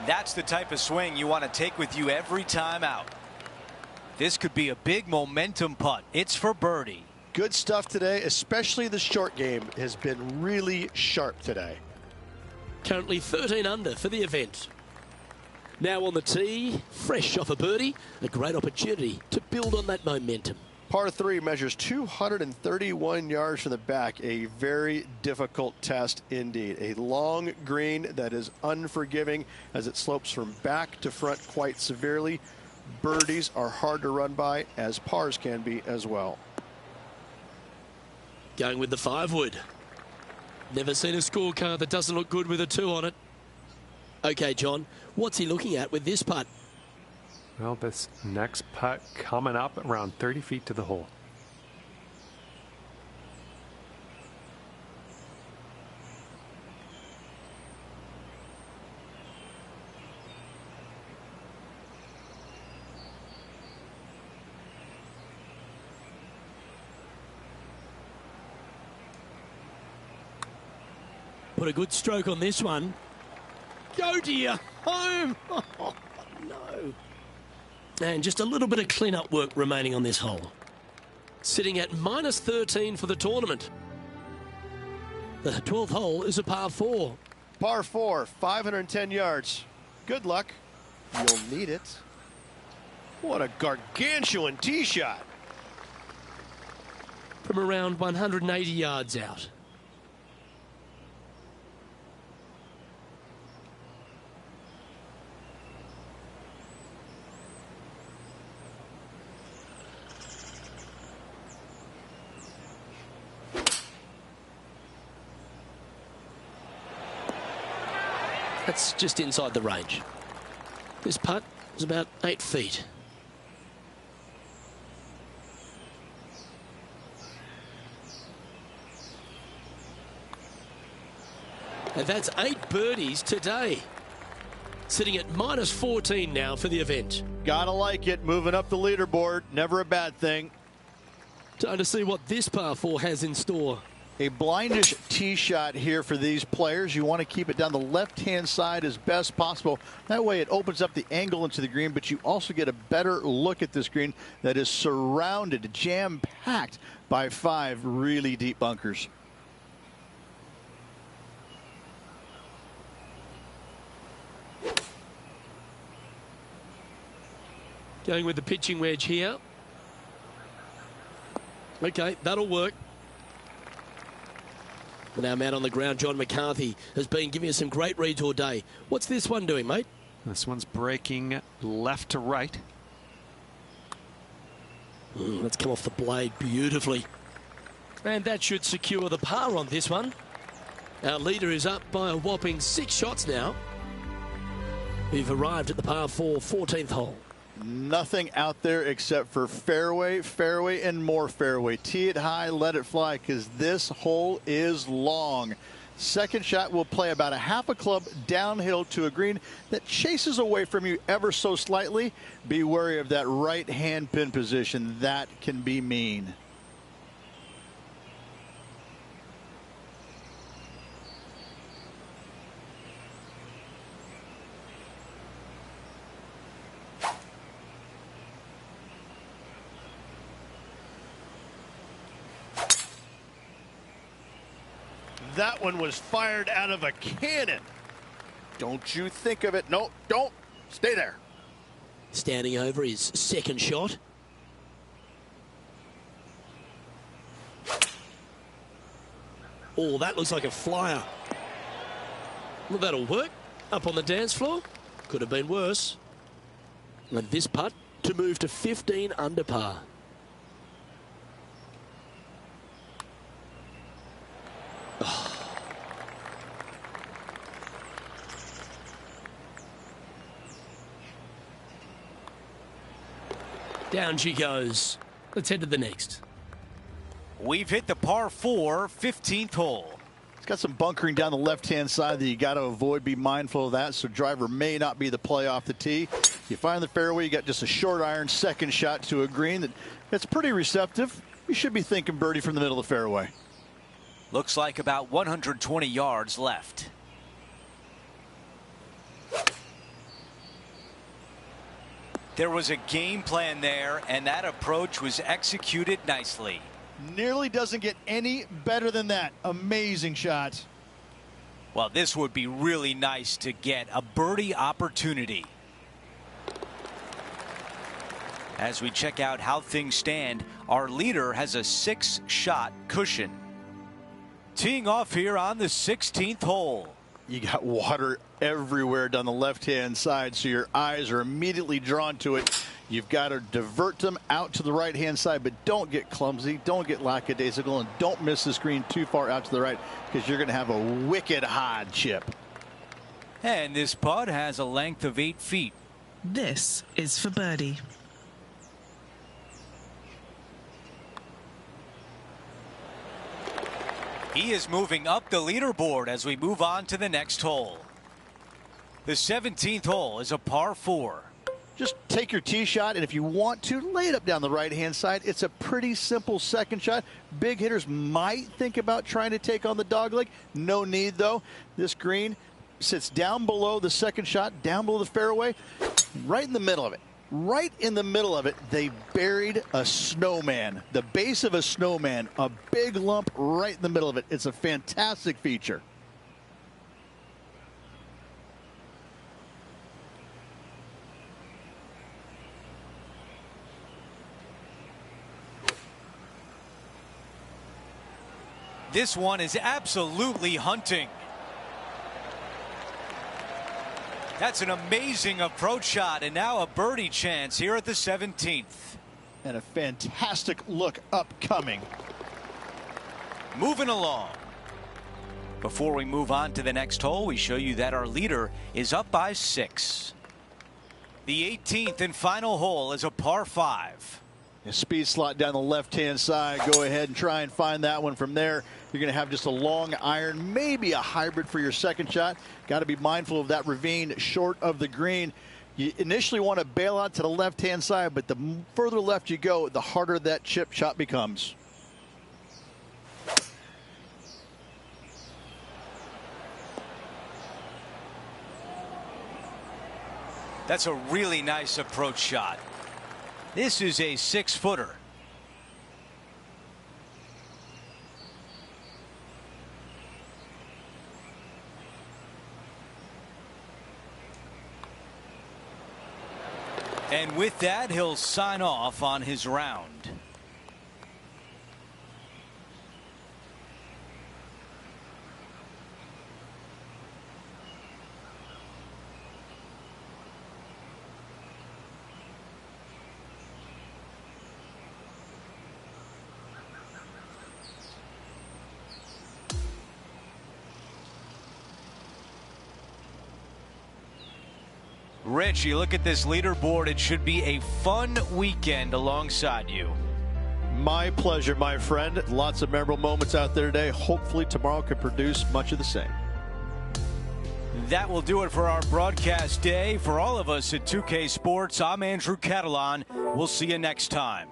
H: That's the type of swing you want to take with you every time out. This could be a big momentum putt. It's for birdie.
F: Good stuff today, especially the short game has been really sharp today.
C: Currently 13 under for the event. Now on the tee, fresh off a birdie, a great opportunity to build on that momentum.
F: Par 3 measures 231 yards from the back, a very difficult test indeed. A long green that is unforgiving as it slopes from back to front quite severely. Birdies are hard to run by, as pars can be as well.
C: Going with the 5-wood. Never seen a scorecard that doesn't look good with a 2 on it. Okay, John, what's he looking at with this putt?
G: Well, this next putt coming up around 30 feet to the hole.
C: Put a good stroke on this one. Go to your home. Oh, no. And just a little bit of clean-up work remaining on this hole. Sitting at minus 13 for the tournament. The 12th hole is a par 4.
F: Par 4, 510 yards. Good luck. You'll need it. What a gargantuan tee shot.
C: From around 180 yards out. That's just inside the range. This putt is about 8 feet. And that's 8 birdies today. Sitting at minus 14 now for the event.
E: Gotta like it. Moving up the leaderboard. Never a bad thing.
C: Time to see what this par 4 has in store.
E: A blindish tee shot here for these players. You want to keep it down the left-hand side as best possible. That way it opens up the angle into the green, but you also get a better look at this green that is surrounded, jam-packed by 5 really deep bunkers.
B: Going with the pitching wedge here. Okay, that'll work. And our man on the ground, John McCarthy, has been giving us some great reads all day. What's this one doing, mate?
A: This one's breaking left to right.
B: Let's come off the blade beautifully. And that should secure the par on this one. Our leader is up by a whopping 6 shots now. We've arrived at the par 4, 14th hole.
E: Nothing out there except for fairway, fairway, and more fairway. Tee it high, let it fly, because this hole is long. Second shot will play about a half a club downhill to a green that chases away from you ever so slightly. Be wary of that right hand pin position. That can be mean.
F: That one was fired out of a cannon.
E: Don't you think of it. No, don't. Stay there.
C: Standing over his second shot.
B: Oh, that looks like a flyer. Well, that'll work. Up on the dance floor. Could have been worse. And this putt to move to 15 under par. Down she goes. Let's head to the next.
H: We've hit the par 4, 15th hole.
E: It's got some bunkering down the left-hand side that you got to avoid. Be mindful of that, so driver may not be the play off the tee. You find the fairway, you got just a short iron second shot to a green that's pretty receptive. You should be thinking birdie from the middle of the fairway.
H: Looks like about 120 yards left. There was a game plan there, and that approach was executed nicely.
E: Nearly doesn't get any better than that. Amazing shot.
H: Well, this would be really nice to get a birdie opportunity. As we check out how things stand, our leader has a 6-shot cushion. Teeing off here on the 16th hole.
E: You got water everywhere down the left-hand side, so your eyes are immediately drawn to it. You've got to divert them out to the right-hand side, but don't get clumsy, don't get lackadaisical, and don't miss the screen too far out to the right, because you're going to have a wicked hard chip.
H: And this putt has a length of 8 feet.
D: This is for birdie.
H: He is moving up the leaderboard as we move on to the next hole. The 17th hole is a par 4.
E: Just take your tee shot, and if you want to, lay it up down the right-hand side. It's a pretty simple second shot. Big hitters might think about trying to take on the dogleg. No need, though. This green sits down below the second shot, down below the fairway, right in the middle of it. Right in the middle of it, they buried a snowman. The base of a snowman, a big lump right in the middle of it. It's a fantastic feature.
H: This one is absolutely hunting. That's an amazing approach shot, and now a birdie chance here at the 17th.
E: And a fantastic look upcoming.
H: Moving along. Before we move on to the next hole, we show you that our leader is up by 6. The 18th and final hole is a par 5.
E: A speed slot down the left-hand side. Go ahead and try and find that one from there. You're going to have just a long iron, maybe a hybrid for your second shot. Got to be mindful of that ravine short of the green. You initially want to bail out to the left-hand side, but the further left you go, the harder that chip shot becomes.
H: That's a really nice approach shot. This is a 6-footer. And with that, he'll sign off on his round. Rich, you look at this leaderboard, it should be a fun weekend alongside you.
F: My pleasure, my friend. Lots of memorable moments out there today. Hopefully tomorrow can produce much of the same.
H: That will do it for our broadcast day. For all of us at 2K Sports, I'm Andrew Catalan. We'll see you next time.